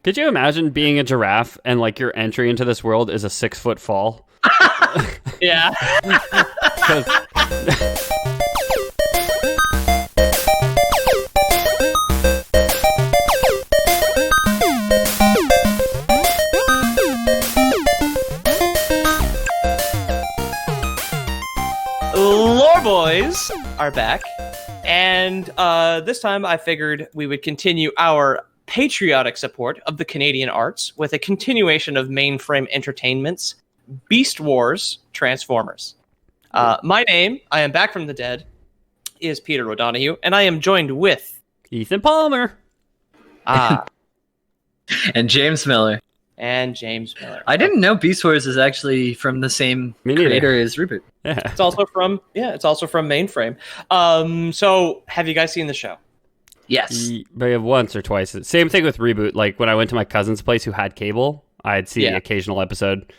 Could you imagine being a giraffe and like your entry into this world is a 6-foot fall? Yeah. 'Cause- Lore Boys are back, and this time I figured we would continue our patriotic support of the Canadian arts with a continuation of Mainframe Entertainment's Beast Wars Transformers. My name, I am back from the dead, is Peter O'Donoghue, and I am joined with... Ethan Palmer. And James Miller. And James Miller. I didn't know Beast Wars is actually from the same creator as Reboot. Yeah. It's also from Mainframe. So have you guys seen the show? Yes. Once or twice. Same thing with Reboot. Like when I went to my cousin's place who had cable, I'd see the occasional episode.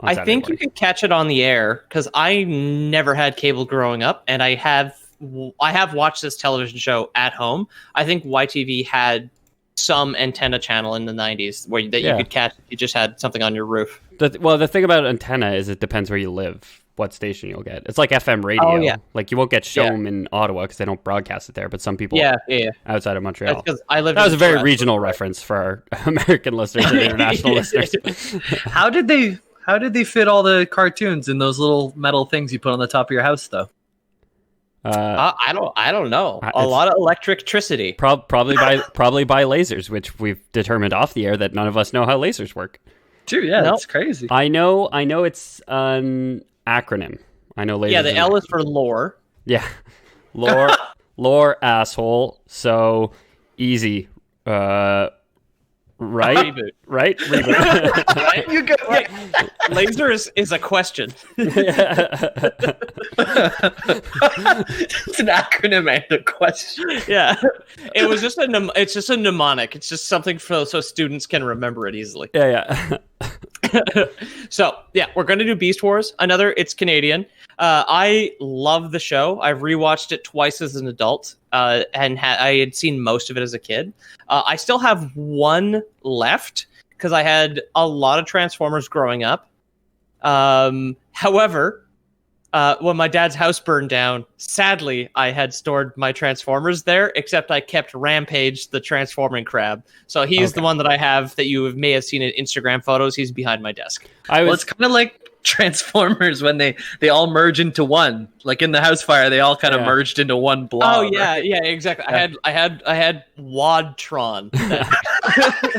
I think you can catch it on the air because I never had cable growing up, and I have watched this television show at home. I think YTV had some antenna channel in the 90s where you could catch if you just had something on your roof. The thing about antenna is it depends where you live, what station you'll get. It's like FM radio. Oh, yeah. Like you won't get Shome in Ottawa because they don't broadcast it there, but some people outside of Montreal. That was a very regional reference for our American listeners and international listeners. How did they fit all the cartoons in those little metal things you put on the top of your house, though? I don't know. A lot of electricity. Probably by lasers, which we've determined off the air that none of us know how lasers work. True, yeah, that's crazy. I know it's an acronym. I know lasers. Yeah, the L is for lore. Yeah. Lore asshole. So easy. Right? Reboot. Right? Reboot. Right? You go right. Laser is a question. It's an acronym and a question. Yeah. It was just it's just a mnemonic. It's just something so students can remember it easily. Yeah. So, we're going to do Beast Wars. It's Canadian. I love the show. I've rewatched it twice as an adult, and I had seen most of it as a kid. I still have one left because I had a lot of Transformers growing up. However, when my dad's house burned down, sadly, I had stored my Transformers there, except I kept Rampage, the transforming crab. So he's the one that I have that you may have seen in Instagram photos. He's behind my desk. It's kind of like Transformers when they all merge into one. Like in the house fire, they all kind of merged into one blob. Oh yeah, right? Yeah, exactly. Yeah. I had Wadtron.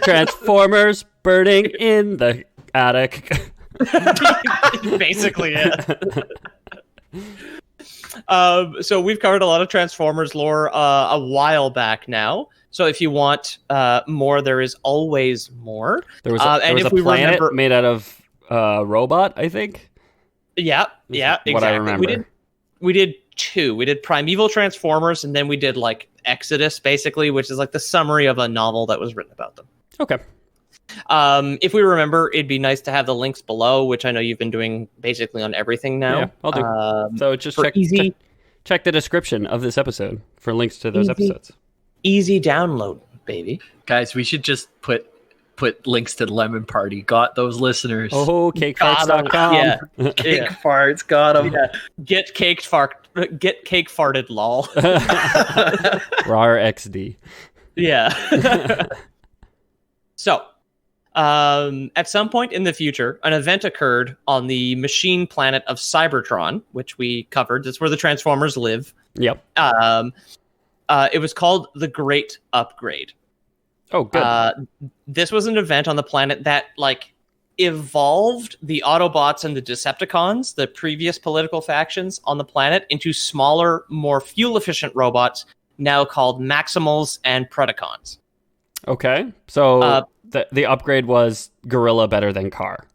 Transformers burning in the attic. Basically, yeah. So we've covered a lot of Transformers lore a while back now. So if you want more, there is always more. There was a planet made out of robot, I think. Yeah, exactly. What I remember. We did two. We did Primeval Transformers, and then we did like Exodus, basically, which is like the summary of a novel that was written about them. Okay. If we remember, it'd be nice to have the links below, which I know you've been doing basically on everything now. Yeah, I'll do. So just check the description of this episode for links to those episodes. Easy download, baby. Guys, we should just put links to the Lemon Party. Got those listeners. Oh, cakefarts.com. Yeah. Cake farts, got them. Yeah. Get cake farted, lol. RAR XD. Yeah. So, at some point in the future, an event occurred on the machine planet of Cybertron, which we covered. That's where the Transformers live. Yep. It was called the Great Upgrade. Oh, good. This was an event on the planet that, evolved the Autobots and the Decepticons, the previous political factions on the planet, into smaller, more fuel-efficient robots, now called Maximals and Predacons. Okay, so the upgrade was Gorilla better than Car.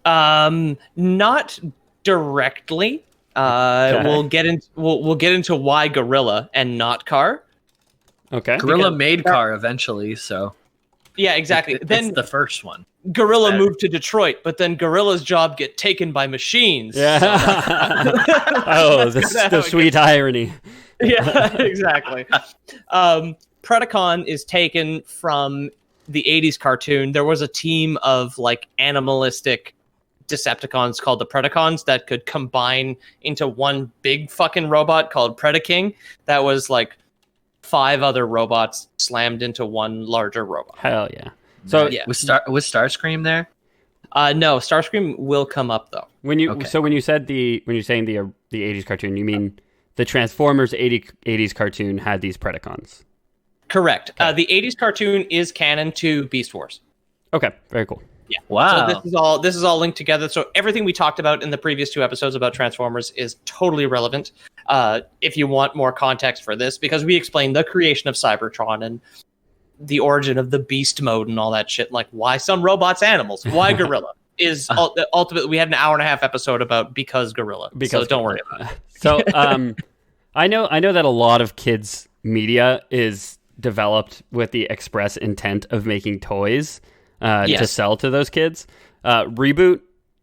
Not directly. Okay. We'll get into why Gorilla and not Car. Okay. Gorilla made Car eventually, so yeah, exactly. Then the first one. Gorilla moved to Detroit, but then Gorilla's job get taken by machines. Yeah. The sweet irony. Yeah, exactly. Predacon is taken from the 80s cartoon. There was a team of like animalistic Decepticons called the Predacons that could combine into one big fucking robot called Predacon. That was like 5 other robots slammed into one larger robot. Hell yeah. So yeah. Was Starscream there? No, Starscream will come up though. When you're saying the 80s cartoon, you mean the Transformers 80s cartoon had these Predacons? Correct. Okay. The 80s cartoon is canon to Beast Wars. Okay, very cool. Yeah. Wow. So this is all linked together. So everything we talked about in the previous 2 episodes about Transformers is totally relevant. If you want more context for this, because we explained the creation of Cybertron and the origin of the beast mode and all that shit, like why some robots animals, why gorilla is ultimately. We had an 1.5-hour episode about because gorilla. So don't worry about it. So I know that a lot of kids media is developed with the express intent of making toys to sell to those kids. Reboot,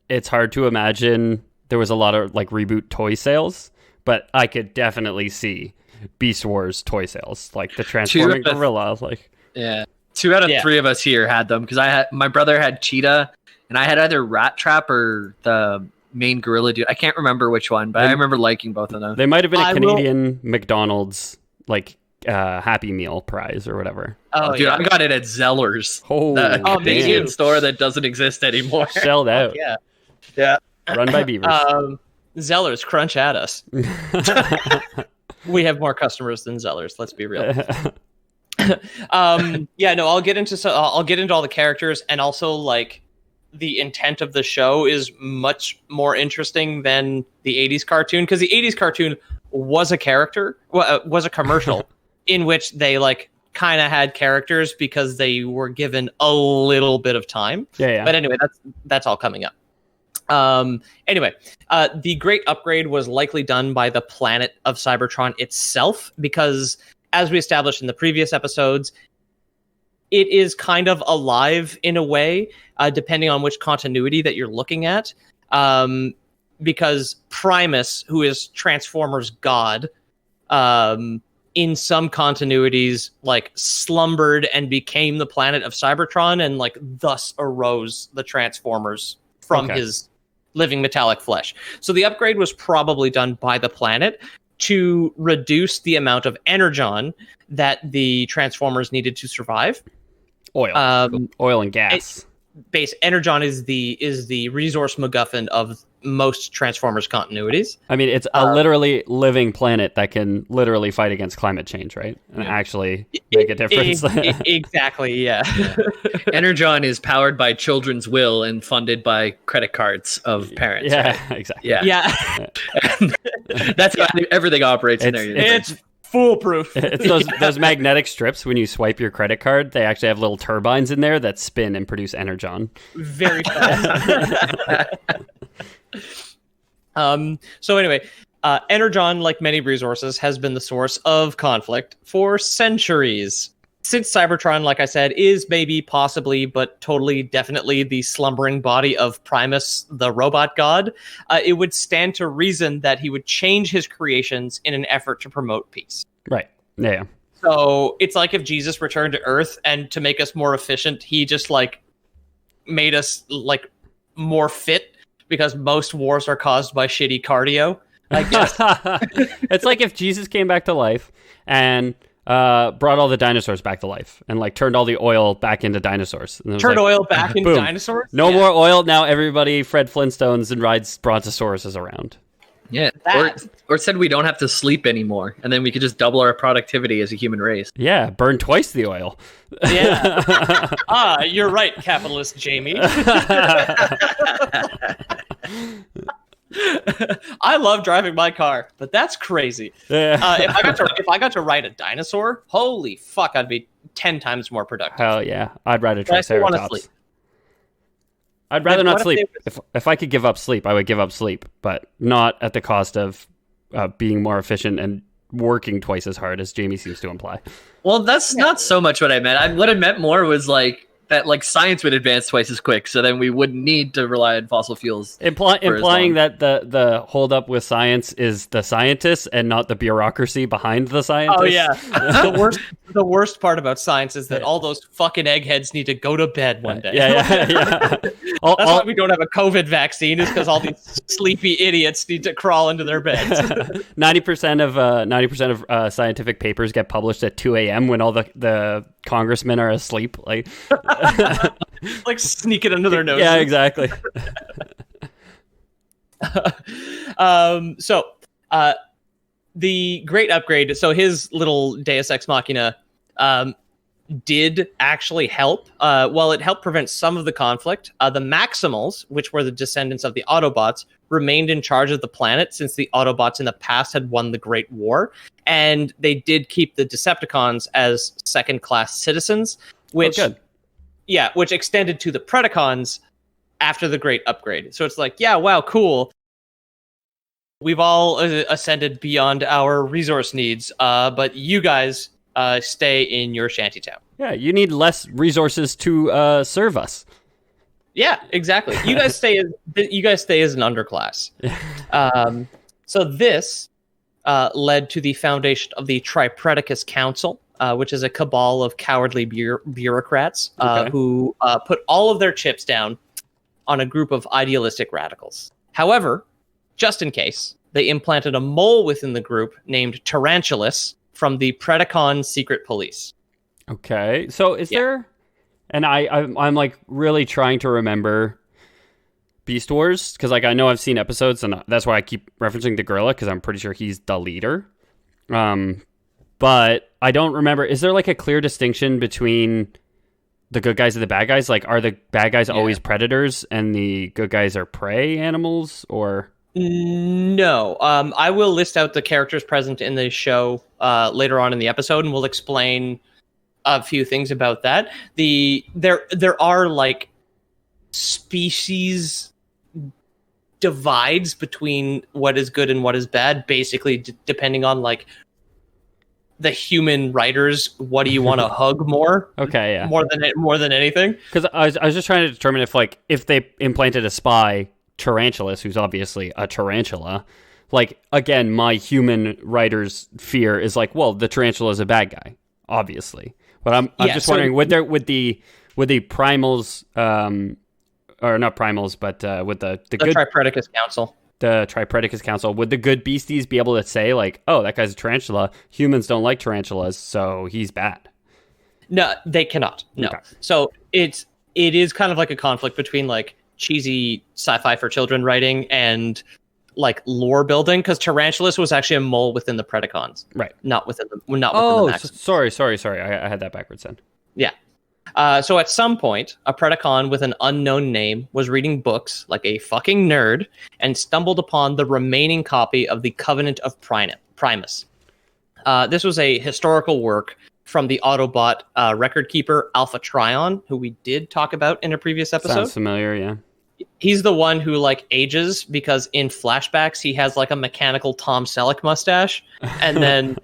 it's hard to imagine there was a lot of like Reboot toy sales, but I could definitely see Beast Wars toy sales, like the transforming gorilla. Like, yeah, 2 out of 3 of us here had them because my brother had Cheetah, and I had either Rat Trap or the main gorilla dude. I can't remember which one, but I remember liking both of them. They might have been a Canadian McDonald's like Happy Meal prize or whatever. Oh, dude, I got it at Zeller's. The Canadian store that doesn't exist anymore. Sold out. Yeah. Run by beavers. Zeller's, crunch at us. We have more customers than Zeller's. Let's be real. I'll get into all the characters, and also like the intent of the show is much more interesting than the 80s cartoon, because the 80s cartoon was a commercial in which they like kind of had characters because they were given a little bit of time. Yeah. But anyway, that's all coming up. The great upgrade was likely done by the planet of Cybertron itself, because as we established in the previous episodes, it is kind of alive in a way, depending on which continuity that you're looking at. Because Primus, who is Transformers' god, in some continuities, like slumbered and became the planet of Cybertron, and like thus arose the Transformers from his living metallic flesh. So the upgrade was probably done by the planet to reduce the amount of energon that the Transformers needed to survive. Oil and gas. Energon is the resource MacGuffin of most Transformers continuities. I mean, it's a literally living planet that can literally fight against climate change, right? And actually make a difference. Exactly, yeah. Energon is powered by children's will and funded by credit cards of parents. Yeah, right? exactly. Yeah. That's how everything operates in there. It's foolproof. It's those magnetic strips. When you swipe your credit card, they actually have little turbines in there that spin and produce energon. Very fast. So anyway, energon, like many resources, has been the source of conflict for centuries. Since Cybertron, like I said, is maybe, possibly, but totally, definitely the slumbering body of Primus, the robot god, it would stand to reason that he would change his creations in an effort to promote peace. Right. Yeah. So it's like if Jesus returned to Earth, and to make us more efficient, he just like made us like more fit, because most wars are caused by shitty cardio, I guess. It's like if Jesus came back to life and brought all the dinosaurs back to life and like turned all the oil back into dinosaurs. Turned oil back into dinosaurs? No more oil. Now everybody Fred Flintstones and rides brontosauruses around. Yeah. Or said we don't have to sleep anymore, and then we could just double our productivity as a human race. Yeah. Burn twice the oil. Yeah. You're right, capitalist Jamie. I love driving my car, but that's crazy. Yeah. If I got to ride a dinosaur, holy fuck, I'd be 10 times more productive. Hell yeah, I'd ride a Triceratops. I'd rather not sleep. If I could give up sleep, I would give up sleep, but not at the cost of being more efficient and working twice as hard as Jamie seems to imply. Well, that's not so much what I meant. What I meant more was like that like science would advance twice as quick, so then we wouldn't need to rely on fossil fuels. Implying that the holdup with science is the scientists and not the bureaucracy behind the scientists. Oh yeah, the worst part about science is that all those fucking eggheads need to go to bed one day. Yeah. That's why we don't have a COVID vaccine, is because all these sleepy idiots need to crawl into their beds. 90% of scientific papers get published at 2 a.m. when all the congressmen are asleep, like sneaking under their noses. Yeah, exactly. The Great Upgrade, so his little Deus Ex Machina did actually help. While it helped prevent some of the conflict, the Maximals, which were the descendants of the Autobots, remained in charge of the planet since the Autobots in the past had won the Great War, and they did keep the Decepticons as second-class citizens, which which extended to the Predacons after the Great Upgrade. So it's like, yeah, wow, cool. We've all ascended beyond our resource needs, but you guys stay in your shantytown. Yeah, you need less resources to serve us. Yeah, exactly. You guys stay as an underclass. So this led to the foundation of the Tripedicus Council, which is a cabal of cowardly bureaucrats who put all of their chips down on a group of idealistic radicals. However, just in case, they implanted a mole within the group named Tarantulus from the Predacon secret police. Okay, so is there... And I'm like really trying to remember Beast Wars, because like I know I've seen episodes, and that's why I keep referencing the gorilla, because I'm pretty sure he's the leader. But I don't remember. Is there like a clear distinction between the good guys and the bad guys? Like, are the bad guys always predators and the good guys are prey animals, or? No. I will list out the characters present in the show later on in the episode, and we'll explain a few things about that. There are like species divides between what is good and what is bad, basically depending on like the human writers. What do you want to hug more? Okay, yeah. More than anything. Because I was just trying to determine if they implanted a spy, Tarantulus, who's obviously a tarantula. Like, again, my human writer's fear is like, well, the tarantula is a bad guy, obviously. But I'm just wondering, would the primals, or not primals, but with the good Tripedicus Council. The Tripedicus Council, would the good beasties be able to say, like, oh, that guy's a tarantula, humans don't like tarantulas, so he's bad? No, they cannot. No. Okay. So it is kind of like a conflict between like cheesy sci-fi for children writing and like lore building, because Tarantulus was actually a mole within the Predacons, right? Not within the Maximals. Sorry. I had that backwards then. Yeah. So at some point, a Predacon with an unknown name was reading books like a fucking nerd and stumbled upon the remaining copy of the Covenant of Primus. This was a historical work from the Autobot record keeper Alpha Trion, who we did talk about in a previous episode. Sounds familiar, yeah. He's the one who like ages because in flashbacks he has like a mechanical Tom Selleck mustache, and then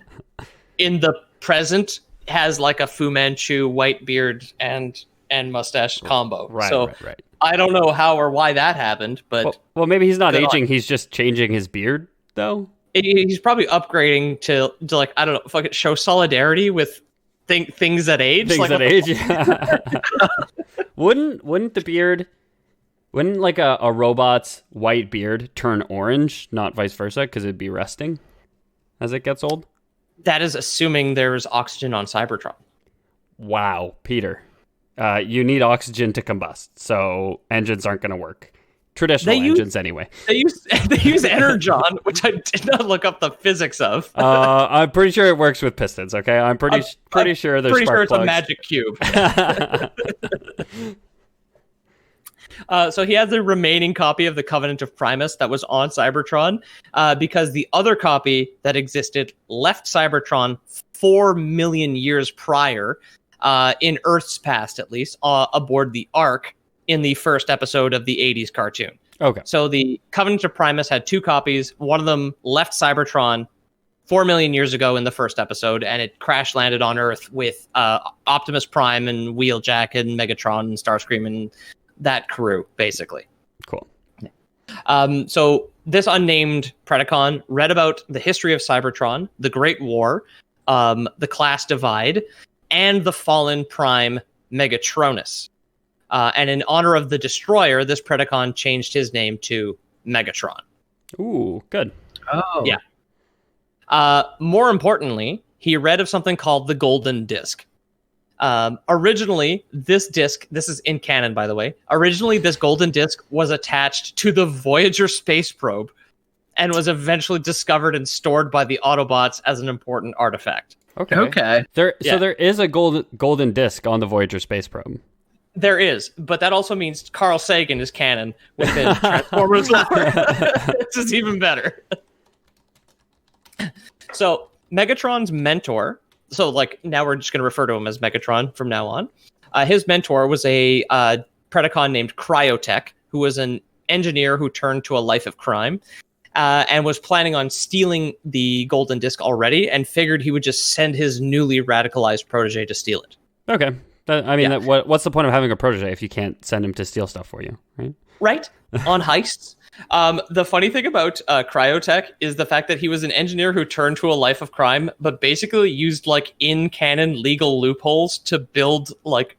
in the present has like a Fu Manchu white beard and mustache combo. Right. I don't know how or why that happened, but well maybe he's not aging. He's just changing his beard, though. He's probably upgrading to like, I don't know, fucking show solidarity with things that age. Things like, that age. Yeah. Wouldn't the beard? Wouldn't like a robot's white beard turn orange, not vice versa, because it'd be resting as it gets old? That is assuming there's oxygen on Cybertron. Wow, Peter. You need oxygen to combust, so engines aren't going to work. Traditional engines, anyway. They use Energon, which I did not look up the physics of. I'm pretty sure it works with pistons, okay? I'm pretty sure there's pretty spark sure it's plugs. A magic cube. So he had the remaining copy of the Covenant of Primus that was on Cybertron, because the other copy that existed left Cybertron 4 million years prior, in Earth's past at least, aboard the Ark in the first episode of the 80s cartoon. Okay. So the Covenant of Primus had 2 copies. One of them left Cybertron 4 million years ago in the first episode, and it crash landed on Earth with Optimus Prime and Wheeljack and Megatron and Starscream and that crew, basically. Cool. So this unnamed Predacon read about the history of Cybertron, the Great War, the class divide, and the fallen Prime Megatronus. And in honor of the Destroyer, this Predacon changed his name to Megatron. Ooh, good. Oh. Yeah. More importantly, he read of something called the Golden Disc. Originally, this disc, this is in canon, by the way. Originally, this Golden Disc was attached to the Voyager space probe and was eventually discovered and stored by the Autobots as an important artifact. Okay. So there is a golden disc on the Voyager space probe. There is, but that also means Carl Sagan is canon within Transformers lore. This is even better. So Megatron's mentor, so like now we're just going to refer to him as Megatron from now on. His mentor was a Predacon named Cryotech, who was an engineer who turned to a life of crime and was planning on stealing the Golden Disc already and figured he would just send his newly radicalized protege to steal it. Okay. What's the point of having a protege if you can't send him to steal stuff for you, right? Right? On heists. The funny thing about Cryotech is the fact that he was an engineer who turned to a life of crime, but basically used like in-canon legal loopholes to build like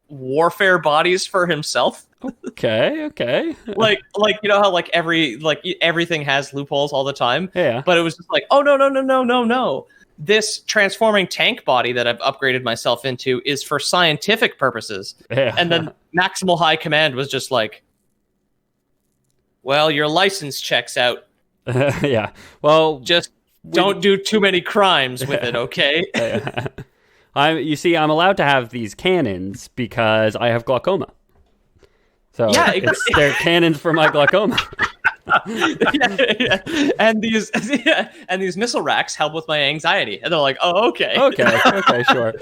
warfare bodies for himself. Okay. like you know how like everything has loopholes all the time? Yeah. But it was just like, oh no. This transforming tank body that I've upgraded myself into is for scientific purposes. Yeah. And then Maximal High Command was just like, well, your license checks out. Yeah. Well, just don't do too many crimes with it, okay? You see, I'm allowed to have these cannons because I have glaucoma. So yeah, they're cannons for my glaucoma. Yeah. And these missile racks help with my anxiety. And they're like, oh, okay. Okay, sure.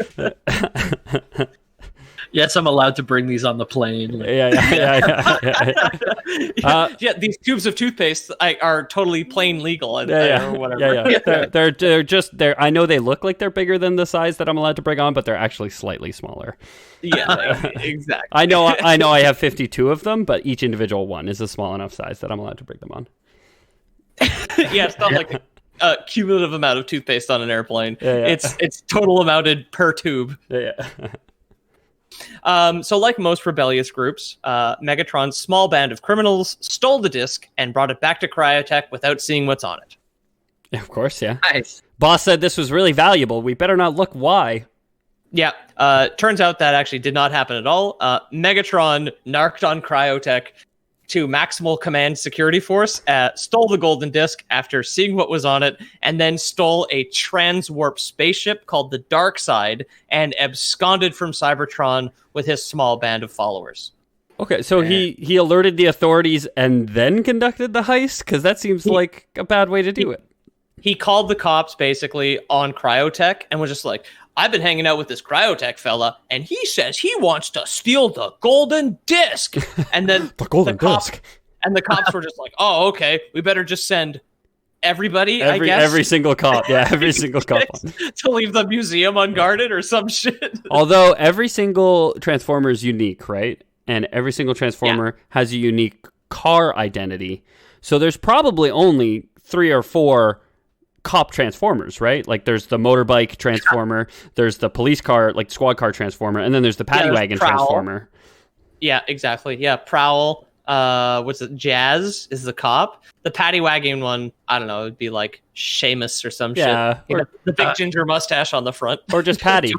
Yes, I'm allowed to bring these on the plane. Yeah, these tubes of toothpaste are totally plain legal or whatever. Yeah. They're just I know they look like they're bigger than the size that I'm allowed to bring on, but they're actually slightly smaller. Yeah, exactly. I know I have 52 of them, but each individual one is a small enough size that I'm allowed to bring them on. Yeah, it's not like a cumulative amount of toothpaste on an airplane. Yeah. It's total amounted per tube. Yeah. So like most rebellious groups, Megatron's small band of criminals stole the disc and brought it back to Cryotech without seeing what's on it. Of course, yeah. Nice. Boss said this was really valuable. We better not look why. Yeah, turns out that actually did not happen at all. Megatron narked on Cryotech to Maximal Command Security Force, stole the Golden Disc after seeing what was on it, and then stole a transwarp spaceship called the Dark Side and absconded from Cybertron with his small band of followers. Okay, so he alerted the authorities and then conducted the heist? Because that seems like a bad way to do it. He called the cops basically on Cryotech and was just like, I've been hanging out with this Cryotech fella, and he says he wants to steal the Golden Disc. And then the Golden Disc. And the cops were just like, oh, okay, we better just send everybody, I guess. Every single cop. Yeah, every single cop. To leave the museum unguarded or some shit. Although every single Transformer is unique, right? And every single Transformer has a unique car identity. So there's probably only 3 or 4 cop Transformers, right? Like there's the motorbike Transformer, there's the police car, like squad car Transformer, and then there's the paddy wagon Transformer. Yeah, exactly. Yeah, Prowl. What's it? Jazz is the cop. The paddy wagon one, I don't know, it'd be like Seamus or some shit. Or, the big ginger mustache on the front. Or just Paddy.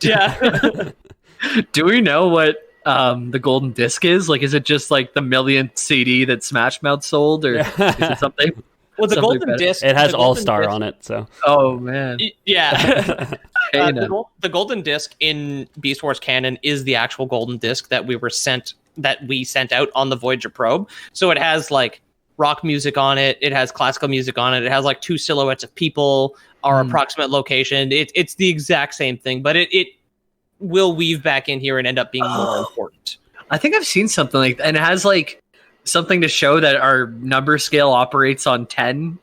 Yeah. Do we know what the Golden Disc is? Like, is it just like the millionth CD that Smash Mouth sold, or is it something? Well, the Golden Disc... It has All-Star on it, so... Oh, man. Yeah. The Golden Disc in Beast Wars canon is the actual Golden Disc that we sent out on the Voyager probe. So it has, like, rock music on it. It has classical music on it. It has, like, 2 silhouettes of people, our approximate location. It's the exact same thing, but it will weave back in here and end up being more important. I think I've seen something like that, and it has, like, something to show that our number scale operates on 10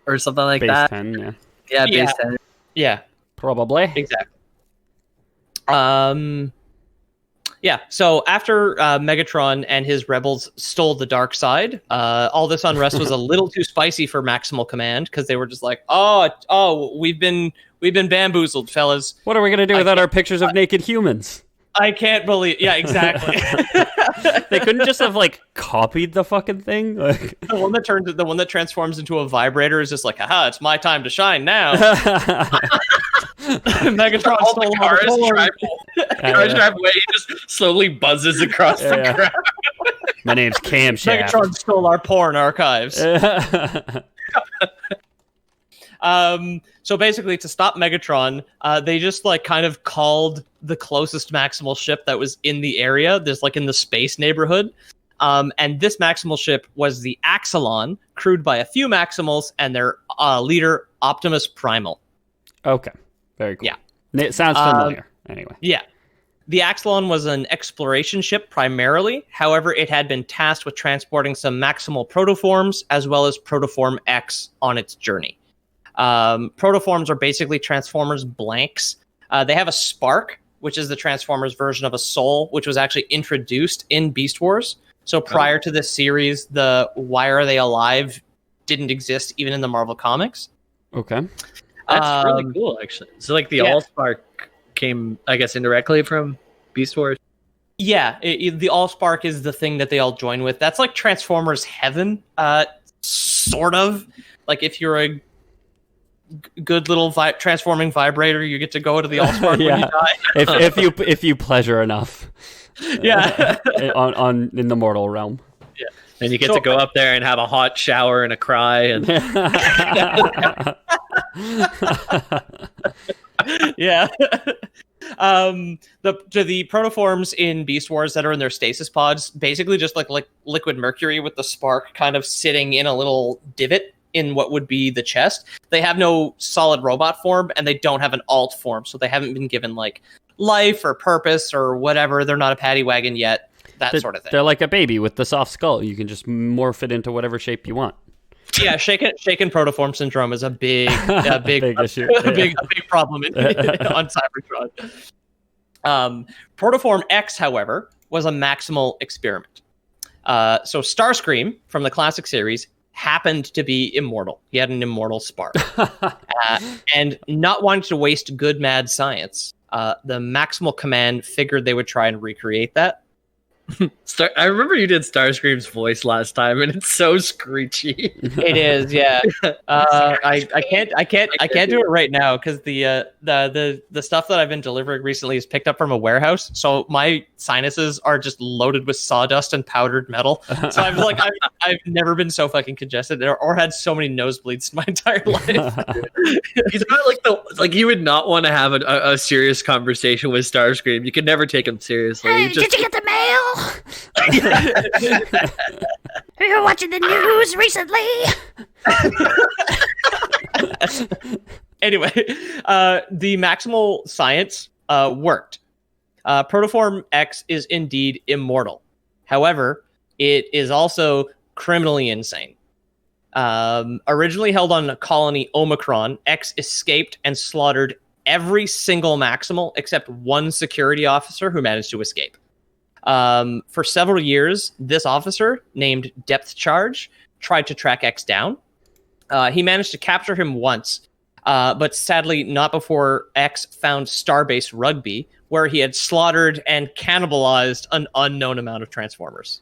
or something like base that. 10, yeah. Yeah, base 10. Yeah, Probably. exactly. Yeah, so after Megatron and his rebels stole the dark side, all this unrest was a little too spicy for Maximal Command because they were just like, oh, we've been bamboozled, fellas. What are we gonna do without our pictures of naked humans? I can't believe. Yeah, exactly. They couldn't just have like copied the fucking thing. Like... the one that transforms into a vibrator is just like, haha, it's my time to shine now. Megatron all stole the cars drive away. He just slowly buzzes across the ground. My name's Camshaft. Megatron stole our porn archives. So basically, to stop Megatron, they just like kind of called the closest Maximal ship that was in the area. There's like in the space neighborhood. And this Maximal ship was the Axelon, crewed by a few Maximals and their leader, Optimus Primal. Okay. Very cool. Yeah. It sounds familiar. Anyway. Yeah. The Axelon was an exploration ship primarily. However, it had been tasked with transporting some Maximal protoforms as well as Protoform X on its journey. Protoforms are basically Transformers blanks. They have a spark, which is the Transformers version of a soul, which was actually introduced in Beast Wars. So prior to this series, the Why Are They Alive didn't exist even in the Marvel Comics. Okay. That's really cool, actually. So, like, the Allspark came, I guess, indirectly from Beast Wars? Yeah, the Allspark is the thing that they all join with. That's like Transformers Heaven, sort of. Like, if you're a good little transforming vibrator, you get to go to the Allspark when you die. if you pleasure enough. Yeah. In the mortal realm. Yeah. And you get to go up there and have a hot shower and a cry and yeah. The protoforms in Beast Wars that are in their stasis pods basically just like liquid mercury with the spark kind of sitting in a little divot in what would be the chest. They have no solid robot form and they don't have an alt form, so they haven't been given like life or purpose or whatever. They're not a paddy wagon yet. Sort of thing. They're like a baby with the soft skull. You can just morph it into whatever shape you want. Yeah, shaken protoform syndrome is a big issue. a big problem on Cybertron. Protoform X, however, was a Maximal experiment. So Starscream from the classic series happened to be immortal. He had an immortal spark. And not wanting to waste good mad science, the Maximal Command figured they would try and recreate that. I remember you did Starscream's voice last time, and it's so screechy. It is, yeah. I can't do it right now because the stuff that I've been delivering recently is picked up from a warehouse. So my sinuses are just loaded with sawdust and powdered metal. So I've never been so fucking congested or had so many nosebleeds in my entire life. He's not like you would not want to have a serious conversation with Starscream. You could never take him seriously. Hey, did you get the mail? Have you been watching the news recently? Anyway, the Maximal science worked. Protoform X is indeed immortal. However, it is also criminally insane. Originally held on colony Omicron, X escaped and slaughtered every single Maximal except one security officer who managed to escape. For several years, this officer, named Depth Charge, tried to track X down. He managed to capture him once, but sadly not before X found Starbase Rugby, where he had slaughtered and cannibalized an unknown amount of Transformers.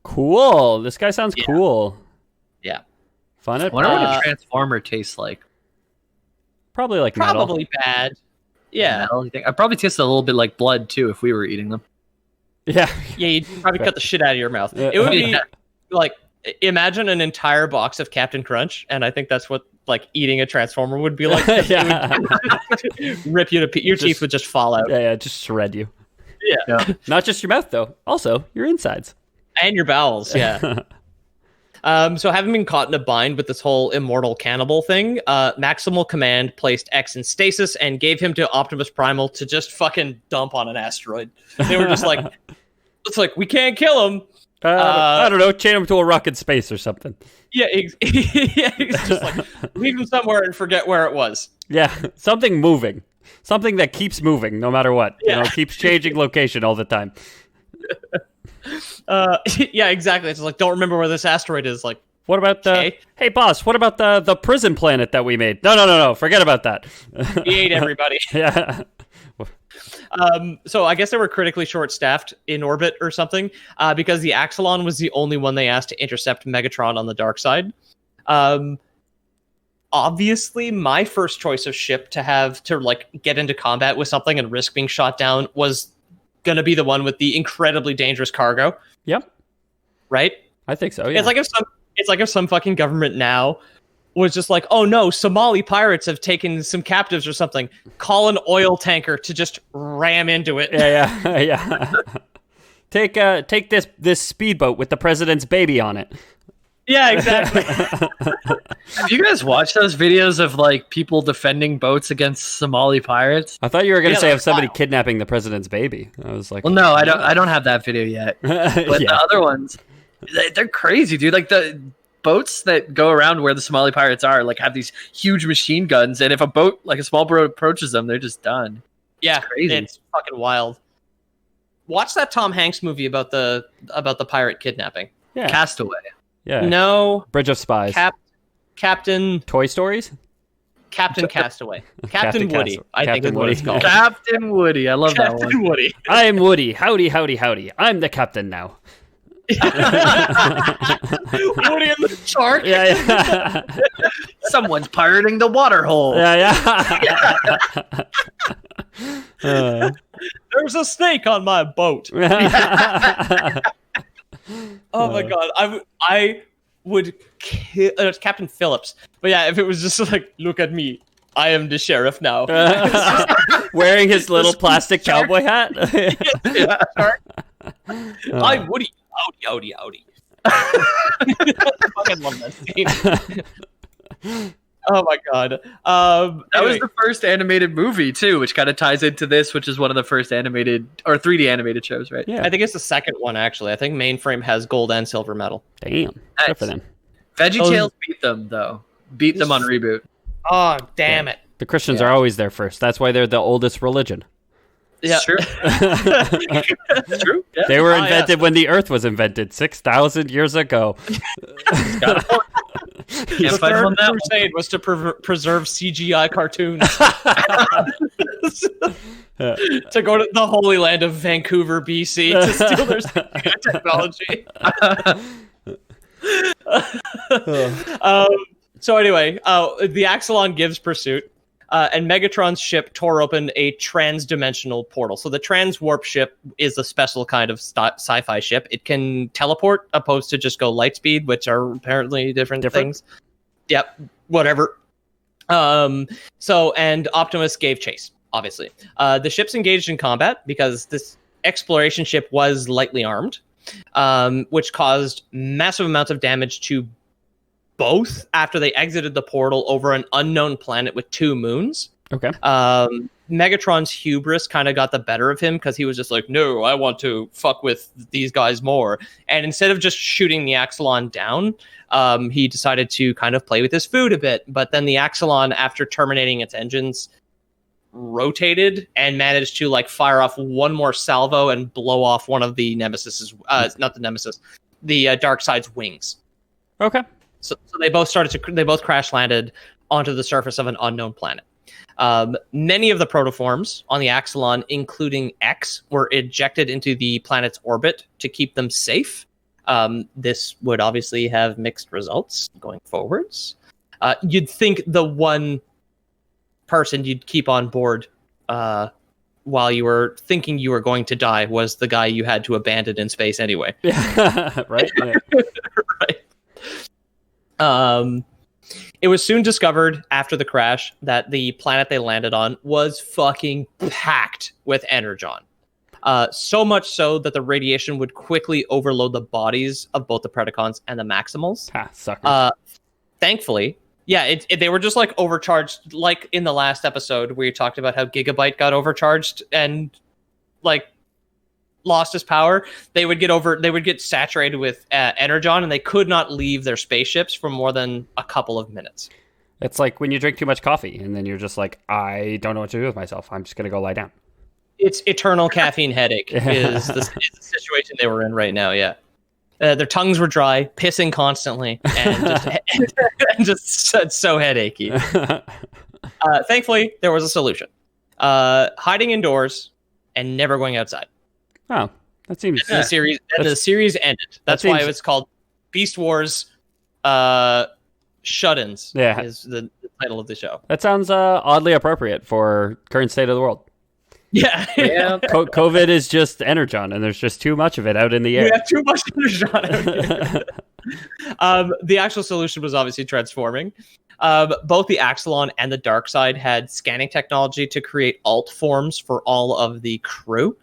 Cool. This guy sounds cool. Yeah. Fun. I wonder what a Transformer tastes like. Probably like metal. Probably bad. Yeah. Metal, you think? I'd probably taste a little bit like blood, too, if we were eating them. Yeah. Yeah, you'd probably cut the shit out of your mouth. It would be like, imagine an entire box of Captain Crunch, and I think that's what like eating a Transformer would be like. Rip you to your teeth would just fall out. Yeah, just shred you. Yeah. Not just your mouth though, also your insides. And your bowels, yeah. So having been caught in a bind with this whole immortal cannibal thing, Maximal Command placed X in stasis and gave him to Optimus Primal to just fucking dump on an asteroid. They were just like, it's like, we can't kill him, I don't know. Chain him to a rock in space or something. Yeah, it's just like leave him somewhere and forget where it was. Yeah, something moving. Something that keeps moving no matter what. Yeah. Keeps changing location all the time. Yeah, exactly. It's like, don't remember where this asteroid is. Like, what about hey boss, what about the prison planet that we made? No, forget about that. He ate everybody. Yeah. So I guess they were critically short-staffed in orbit or something, because the Axelon was the only one they asked to intercept Megatron on the dark side. Obviously, my first choice of ship to like get into combat with something and risk being shot down was gonna be the one with the incredibly dangerous cargo. Yep. Right? I think so. Yeah. It's like if some fucking government now was just like, oh no, Somali pirates have taken some captives or something. Call an oil tanker to just ram into it. Yeah. Take this speedboat with the president's baby on it. Yeah, exactly. Have you guys watched those videos of like people defending boats against Somali pirates? I thought you were going to say of somebody kidnapping the president's baby. I was like, well, no, I don't have that video yet. But the other ones, they're crazy, dude. Like the boats that go around where the Somali pirates are, like have these huge machine guns, and if a boat, like a small boat, approaches them, they're just done. Yeah, it's crazy. It's fucking wild. Watch that Tom Hanks movie about the pirate kidnapping. Yeah. Castaway. Yeah. No. Bridge of Spies. Captain. Toy Stories. Captain Castaway. Captain Woody. I think is what it's called. Captain Woody. I love that one. Captain Woody. I'm Woody. Howdy, howdy, howdy. I'm the captain now. Woody and the shark. Yeah. Someone's pirating the water hole. Yeah. There's a snake on my boat. Oh my god, I would kill Captain Phillips. But yeah, if it was just like, look at me, I am the sheriff now. Wearing his little plastic cowboy hat. Yeah, I'm Woody. Howdy. I fucking love that scene. Oh my god. That was the first animated movie too, which kind of ties into this, which is one of the first animated or 3D animated shows, right? Yeah. I think it's the second one actually. I think Mainframe has gold and silver medal. Damn. Nice. Good for them. VeggieTales beat them though. Beat them on Reboot. Oh, damn it. The Christians are always there first. That's why they're the oldest religion. Yeah. It's true. It's true. Yeah. They were invented when the Earth was invented 6,000 years ago. The third crusade was to preserve CGI cartoons. To go to the Holy Land of Vancouver, BC, to steal their technology. So anyway, the Axelon gives pursuit, and Megatron's ship tore open a trans-dimensional portal. So the trans-warp ship is a special kind of sci-fi ship. It can teleport, opposed to just go light speed, which are apparently different things. Yep, whatever. So, and Optimus gave chase, obviously. The ship's engaged in combat because this exploration ship was lightly armed, which caused massive amounts of damage to both after they exited the portal over an unknown planet with 2 moons. Okay. Megatron's hubris kind of got the better of him because he was just like, no, I want to fuck with these guys more. And instead of just shooting the Axelon down, he decided to kind of play with his food a bit. But then the Axelon, after terminating its engines, rotated and managed to like fire off one more salvo and blow off one of the Nemesis's, not the Nemesis, the Darkseid's wings. Okay. So they both crash landed onto the surface of an unknown planet. Many of the protoforms on the Axelon, including X, were ejected into the planet's orbit to keep them safe. This would obviously have mixed results going forwards. You'd think the one person you'd keep on board while you were thinking you were going to die was the guy you had to abandon in space anyway. Right? Yeah. Right. It was soon discovered after the crash that the planet they landed on was fucking packed with energon. So much so that the radiation would quickly overload the bodies of both the Predacons and the Maximals. Suckers. Thankfully, they were just like overcharged, like in the last episode where you talked about how Gigabyte got overcharged and like lost his power, they would get saturated with energon, and they could not leave their spaceships for more than a couple of minutes. It's like when you drink too much coffee, and then you're just like, I don't know what to do with myself. I'm just going to go lie down. It's eternal caffeine headache is the situation they were in right now, yeah. Their tongues were dry, pissing constantly, and just so headachy. Thankfully, there was a solution. Hiding indoors and never going outside. Oh, that seems... The series ended. That's why it was called Beast Wars Shut-ins, is the title of the show. That sounds oddly appropriate for current state of the world. Yeah. COVID is just energon, and there's just too much of it out in the air. We have too much energon. The actual solution was obviously transforming. Both the Axelon and the Dark Side had scanning technology to create alt forms for all of the crew,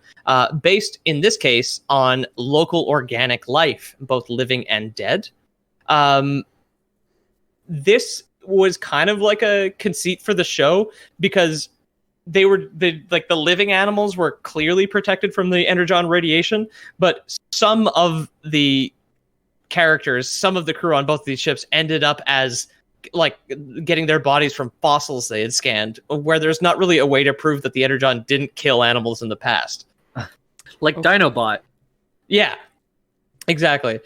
based in this case on local organic life, both living and dead. This was kind of like a conceit for the show because the living animals were clearly protected from the energon radiation, but some of the characters, some of the crew on both of these ships ended up as like getting their bodies from fossils they had scanned, where there's not really a way to prove that the energon didn't kill animals in the past. Like Dinobot. Yeah, exactly.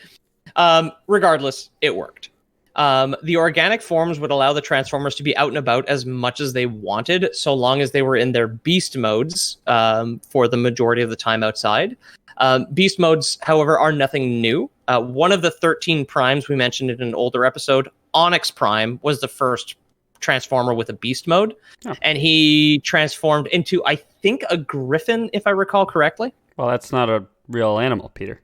Regardless, it worked. The organic forms would allow the Transformers to be out and about as much as they wanted, so long as they were in their beast modes for the majority of the time outside. Beast modes, however, are nothing new. One of the 13 primes we mentioned in an older episode, Onyx Prime, was the first Transformer with a beast mode, and he transformed into, I think, a griffin, if I recall correctly. Well, that's not a real animal, Peter.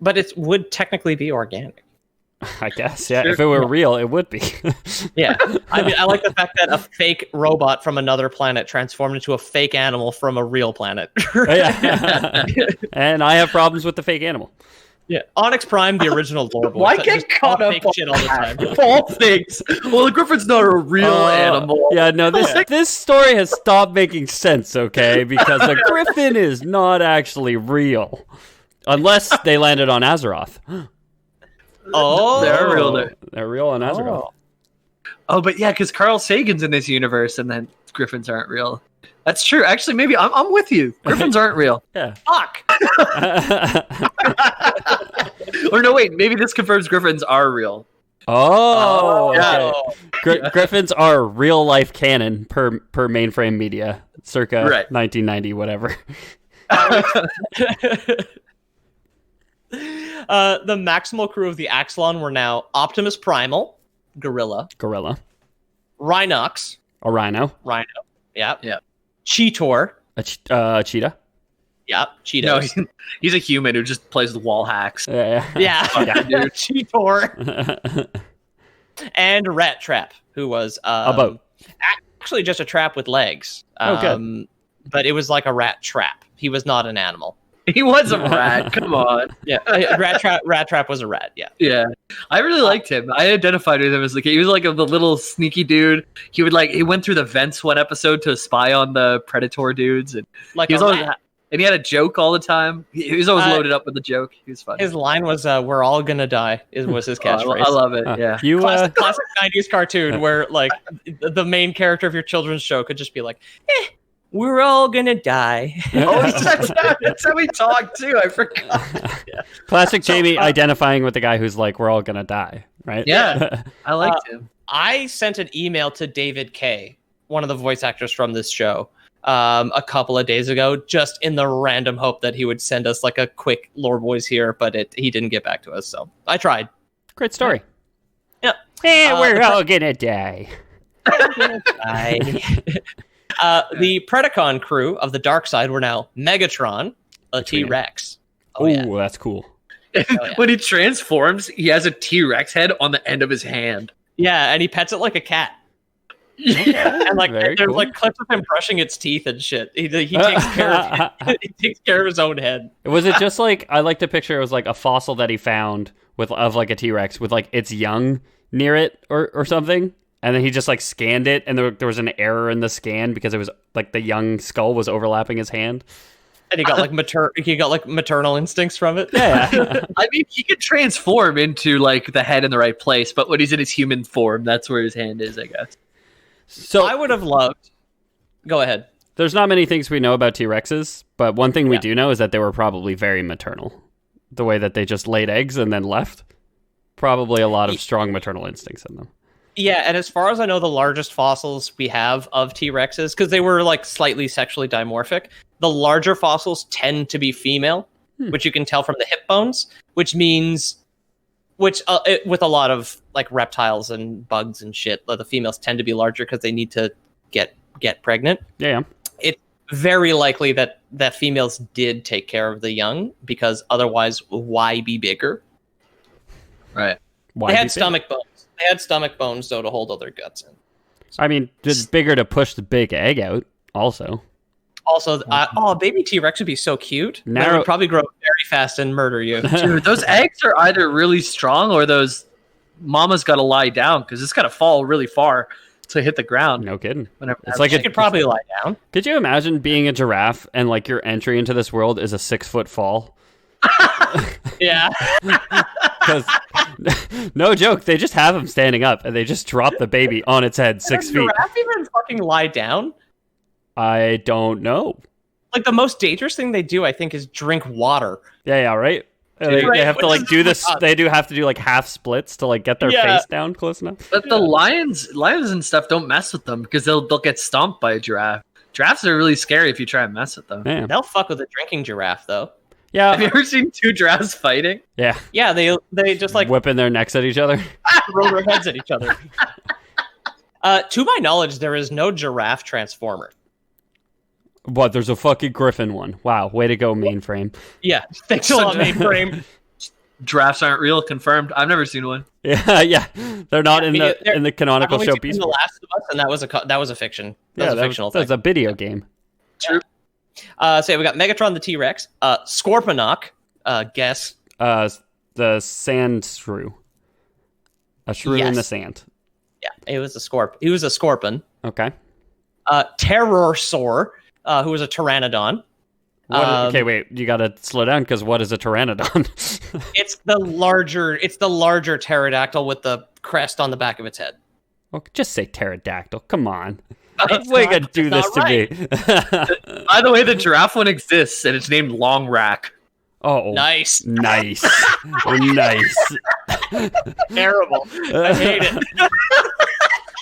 But it would technically be organic. I guess, yeah. Sure. If it were real, it would be. Yeah. I mean, I like the fact that a fake robot from another planet transformed into a fake animal from a real planet. Yeah. And I have problems with the fake animal. Yeah. Onyx Prime, the original lore boy. Why get caught up on shit all the time? All things. Well, the griffin's not a real animal. Yeah, no, this story has stopped making sense, okay? Because a griffin is not actually real. Unless they landed on Azeroth. Oh, they're real. They're real on Azeroth. Oh, but yeah, because Carl Sagan's in this universe, and then griffins aren't real. That's true. Actually, maybe I'm with you. Griffins aren't real. Yeah. Fuck. Or no, wait. Maybe this confirms griffins are real. Oh, okay. Griffins are real life canon per Mainframe Media, circa 1990, whatever. The maximal crew of the Axelon were now Optimus Primal, Gorilla, Rhinox, a Rhino, yeah, Cheetor, a cheetah, yeah, Cheetos. No, he's a human who just plays with wall hacks. Yeah. Cheetor, and Rat Trap, who was a boat, actually just a trap with legs. Good. But it was like a rat trap. He was not an animal. He was a rat. Come on. Yeah, Rat Trap was a rat. Yeah. Yeah. I really liked him. I identified with him as he was like the little sneaky dude. He went through the vents one episode to spy on the Predator dudes, and like he was always, and he had a joke all the time. He was always loaded up with a joke. He was funny. His line was "We're all gonna die." Was his catchphrase. I love it. Yeah. Classic 90s cartoon where like the main character of your children's show could just be like, we're all gonna die. That's how we talk too. I forgot. Yeah. Classic Jamie identifying with the guy who's like, we're all gonna die, right? Yeah, I liked him. I sent an email to David Kay, one of the voice actors from this show, a couple of days ago, just in the random hope that he would send us like a quick Lore Boys here, but he didn't get back to us, so I tried. Great story. Yeah. We're all gonna die. The Predacon crew of the Dark Side were now Megatron, a T-Rex. Oh, yeah. That's cool. When he transforms, he has a T-Rex head on the end of his hand. Yeah, and he pets it like a cat. And like there's like clips of him brushing its teeth and shit. He takes care of he takes care of his own head. Was it just like, I like to picture it was like a fossil that he found of like a T-Rex with like its young near it or something? And then he just like scanned it, and there was an error in the scan because it was like the young skull was overlapping his hand. And he got like maternal instincts from it. Yeah. I mean, he could transform into like the head in the right place, but when he's in his human form, that's where his hand is, I guess. So I would have loved. Go ahead. There's not many things we know about T-Rexes, but one thing we do know is that they were probably very maternal. The way that they just laid eggs and then left. Probably a lot of strong maternal instincts in them. Yeah, and as far as I know, the largest fossils we have of T-Rexes, because they were like slightly sexually dimorphic, the larger fossils tend to be female, which you can tell from the hip bones, with a lot of like reptiles and bugs and shit, the females tend to be larger because they need to get pregnant. Yeah. It's very likely that females did take care of the young, because otherwise, why be bigger? Right. Why they had stomach bones. They had stomach bones, though, to hold all their guts in. I mean, it's bigger to push the big egg out, also. Also, baby T-Rex would be so cute. They would probably grow very fast and murder you. Dude, those eggs are either really strong or those mama's got to lie down, because it's got to fall really far to hit the ground. No kidding. It's like it could probably lie down. Could you imagine being a giraffe and like your entry into this world is a 6-foot fall? Yeah. Because no joke, they just have him standing up and they just drop the baby on its head 6 feet. Does a giraffe even fucking lie down? I don't know. Like the most dangerous thing they do, I think, is drink water. Yeah, right. They have to like do this. They do have to do like half splits to like get their face down close enough. But the lions and stuff don't mess with them because they'll get stomped by a giraffe. Giraffes are really scary if you try and mess with them. Yeah. They'll fuck with a drinking giraffe though. Yeah. Have you ever seen two giraffes fighting? Yeah. Yeah, they just like whipping their necks at each other. Throw their heads at each other. To my knowledge, there is no giraffe transformer. What? There's a fucking griffin one. Wow, way to go, mainframe. Yeah, thanks a lot, mainframe. Giraffes aren't real, confirmed. I've never seen one. Yeah. They're not in the canonical show Beast Wars. The Last of Us, and that was a fiction. That was a fictional thing. That was a video game. True. So we got Megatron the T-Rex, Scorponok, guess. The sand shrew. A shrew in the sand. Yeah, he was a scorpion. Okay. Terrorsaur, who was a Pteranodon. Okay, wait. You gotta slow down because what is a Pteranodon? It's the larger pterodactyl with the crest on the back of its head. Well, just say pterodactyl. Come on. Why gonna do this to me? By the way, the giraffe one exists and it's named Long Rack. Oh, nice. Nice. Terrible. I hate it.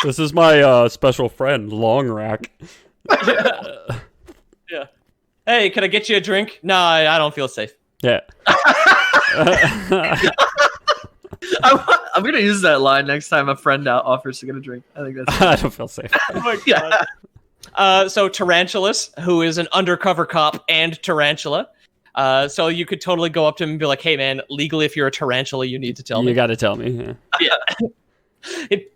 This is my special friend, Long Rack. Yeah. Hey, can I get you a drink? No, I don't feel safe. Yeah. I'm going to use that line next time a friend offers to get a drink. I think that's I don't feel safe. Oh my God. So Tarantulas, who is an undercover cop and tarantula. So you could totally go up to him and be like, hey, man, legally, if you're a tarantula, you need to tell me. You got to tell me. Yeah.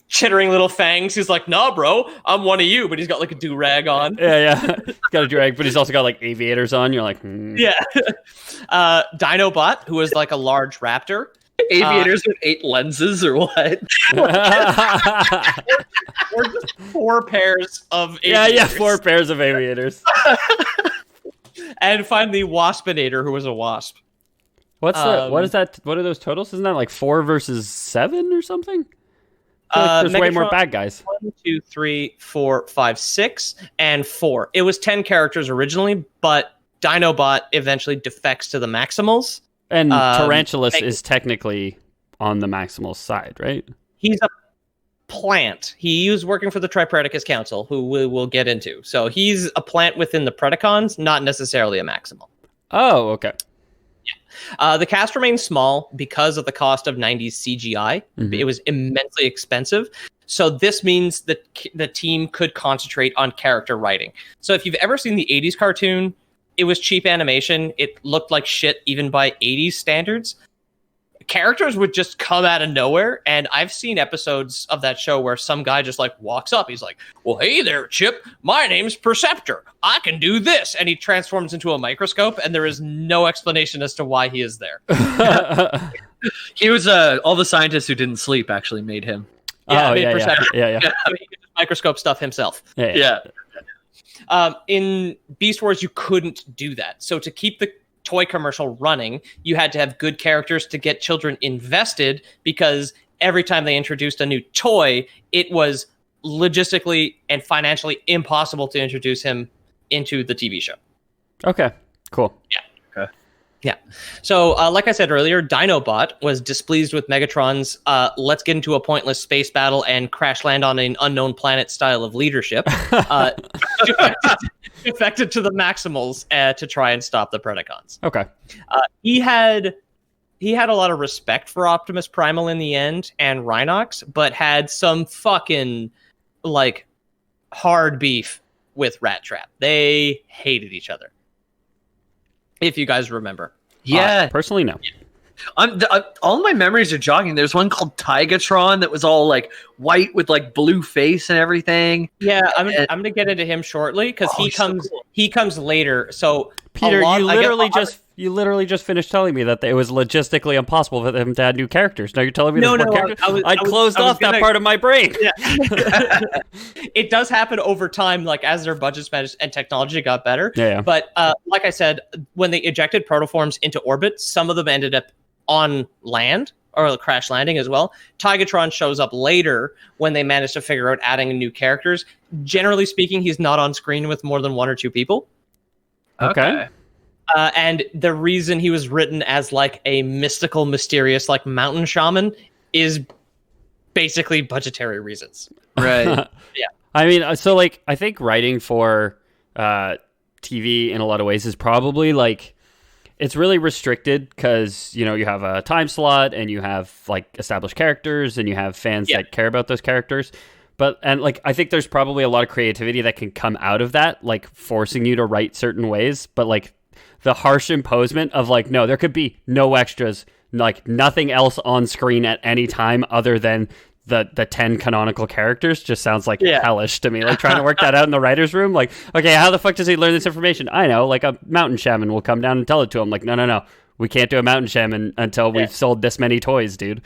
Chittering little fangs. He's like, nah, bro, I'm one of you. But he's got like a do-rag on. Yeah. He's got a do-rag, but he's also got like aviators on. You're like, Yeah. Dinobot, who is like a large raptor. Aviators with 8 lenses or what? Or just 4 pairs of aviators. Yeah, 4 pairs of aviators. And finally, Waspinator, who was a wasp. What is that? What are those totals? Isn't that like 4 versus 7 or something? There's way more bad guys. 1, 2, 3, 4, 5, 6, and 4. It was 10 characters originally, but Dinobot eventually defects to the Maximals. And Tarantulas is technically on the Maximal side, right? He's a plant. He was working for the Tripedicus Council, who we'll get into. So he's a plant within the Predacons, not necessarily a Maximal. Oh, okay. Yeah. The cast remains small because of the cost of 90s CGI. Mm-hmm. It was immensely expensive. So this means that the team could concentrate on character writing. So if you've ever seen the 80s cartoon, it was cheap animation. It looked like shit even by 80s standards. Characters would just come out of nowhere, and I've seen episodes of that show where some guy just like walks up. He's like, well, hey there, Chip. My name's Perceptor. I can do this. And he transforms into a microscope, and there is no explanation as to why he is there. He was all the scientists who didn't sleep actually made him. Yeah, yeah. I mean, he could just microscope stuff himself. Yeah. In Beast Wars, you couldn't do that. So to keep the toy commercial running, you had to have good characters to get children invested, because every time they introduced a new toy, it was logistically and financially impossible to introduce him into the TV show. Okay, cool. Yeah. Yeah. So, like I said earlier, Dinobot was displeased with Megatron's let's get into a pointless space battle and crash land on an unknown planet style of leadership. Defected to the Maximals to try and stop the Predacons. Okay. He had a lot of respect for Optimus Primal in the end and Rhinox, but had some fucking like hard beef with Rat Trap. They hated each other. If you guys remember. Yeah. Personally, no. All my memories are jogging. There's one called Tigatron that was all like white with like blue face and everything. Yeah, I'm gonna get into him shortly because he comes later. So Peter, you literally just finished telling me that it was logistically impossible for them to add new characters. Now you're telling me there's more characters? I closed off that part of my brain. Yeah. It does happen over time, like as their budgets and technology got better. Yeah. But like I said, when they ejected protoforms into orbit, some of them ended up on land or crash landing as well. Tigatron shows up later when they managed to figure out adding new characters. Generally speaking, he's not on screen with more than one or two people. Okay. And the reason he was written as like a mystical, mysterious, like mountain shaman is basically budgetary reasons. Right. Yeah. I mean, so like, I think writing for TV in a lot of ways is probably like, it's really restricted because, you know, you have a time slot and you have like established characters and you have fans that care about those characters. And like, I think there's probably a lot of creativity that can come out of that, like forcing you to write certain ways. But like the harsh imposement of like, no, there could be no extras, like nothing else on screen at any time other than the 10 canonical characters just sounds like hellish to me. Like trying to work that out in the writer's room. Like, okay, how the fuck does he learn this information? I know, like a mountain shaman will come down and tell it to him. Like, no. We can't do a mountain shaman until we've sold this many toys, dude.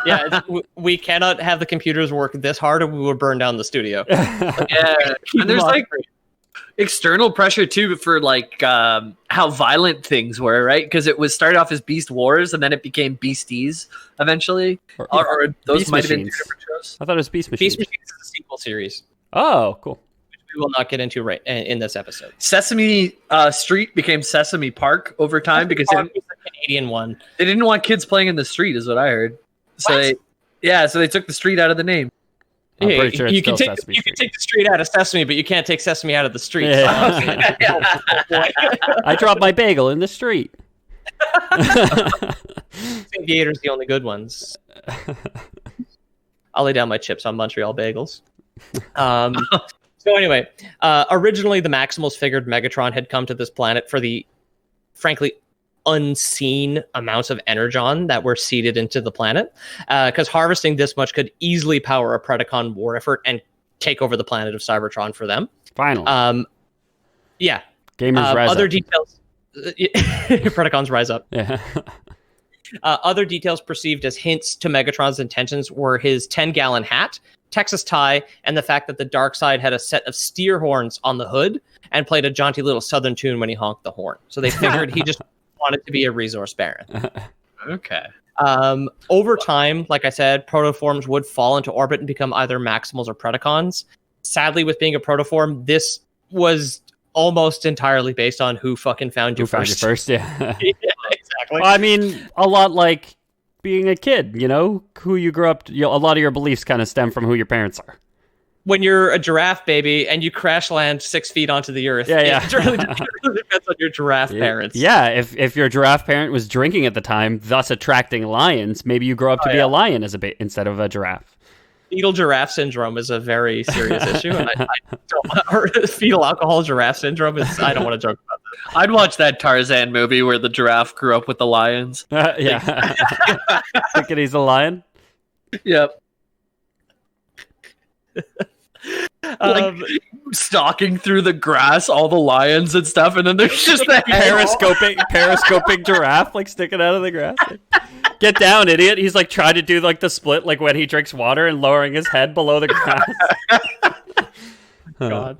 Yeah, we cannot have the computers work this hard or we will burn down the studio. Yeah, and there's like external pressure too for like how violent things were, right? Because it was started off as Beast Wars and then it became Beasties eventually. Or those Beast might have been Machines. two different shows. I thought it was Beast Machines. Beast Machines is a sequel series, Oh, cool. which we will not get into right in this episode. Sesame Street became Sesame Park over time because Park is the Canadian one. they didn't want kids playing in the street, is what I heard. So they took the street out of the name. I'm pretty sure it's you can still take Sesame you can Street. take the street out of Sesame, but you can't take Sesame out of the street. Yeah. I dropped my bagel in the street. Aviators the only good ones. I'll lay down my chips on Montreal bagels. So anyway, originally the Maximals figured Megatron had come to this planet for the, frankly, unseen amounts of energon that were seeded into the planet, because harvesting this much could easily power a Predacon war effort and take over the planet of Cybertron for them. Finally. Yeah. Gamers rise other up. details. Predacons rise up. Yeah. Other details perceived as hints to Megatron's intentions were his 10-gallon hat, Texas tie, and the fact that the dark side had a set of steer horns on the hood and played a jaunty little southern tune when he honked the horn. So they figured he just wanted to be a resource baron. Okay. Over time, like I said, protoforms would fall into orbit and become either Maximals or Predacons. Sadly, with being a protoform, this was almost entirely based on who fucking found you first. Yeah. Yeah, exactly. Well, I mean, a lot like being a kid, you know, who you grew up, a lot of your beliefs kind of stem from who your parents are. When you're a giraffe baby and you crash land 6 feet onto the earth, it really depends on your giraffe parents. Yeah, if your giraffe parent was drinking at the time, thus attracting lions, maybe you grow up to be a lion as instead of a giraffe. Fetal giraffe syndrome is a very serious issue, and I don't. Fetal alcohol giraffe syndrome is. I don't want to joke about that. I'd watch that Tarzan movie where the giraffe grew up with the lions. Yeah. Thinking he's a lion? Yep. Stalking through the grass, all the lions and stuff, and then there's just that periscoping giraffe like sticking out of the grass. Like, get down, idiot! He's like trying to do like the split, like when he drinks water and lowering his head below the grass. God.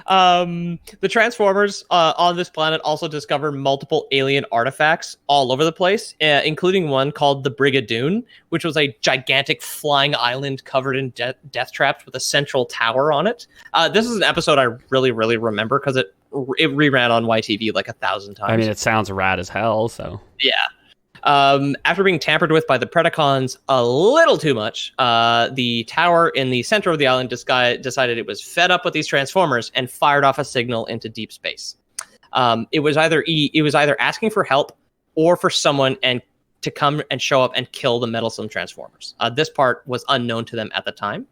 The Transformers on this planet also discover multiple alien artifacts all over the place, including one called the Brigadoon, which was a gigantic flying island covered in death traps with a central tower on it. This is an episode I really, really remember because it reran on YTV like 1,000 times. I mean, it sounds rad as hell, so... Yeah. After being tampered with by the Predacons a little too much, the tower in the center of the island decided it was fed up with these Transformers and fired off a signal into deep space. It was either asking for help or for someone to come and show up and kill the meddlesome Transformers. This part was unknown to them at the time.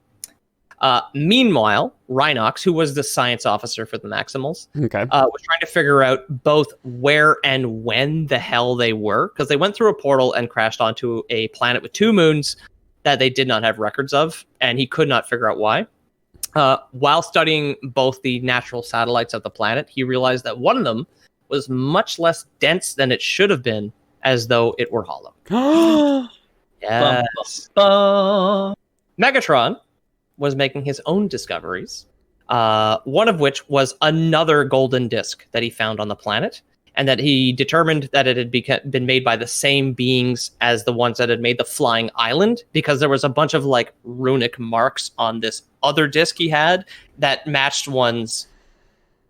Meanwhile, Rhinox, who was the science officer for the Maximals, was trying to figure out both where and when the hell they were, because they went through a portal and crashed onto a planet with 2 moons that they did not have records of, and he could not figure out why. While studying both the natural satellites of the planet, he realized that one of them was much less dense than it should have been, as though it were hollow. Yes. Megatron was making his own discoveries, one of which was another golden disc that he found on the planet, and that he determined that it had been made by the same beings as the ones that had made the flying island, because there was a bunch of like runic marks on this other disc he had that matched ones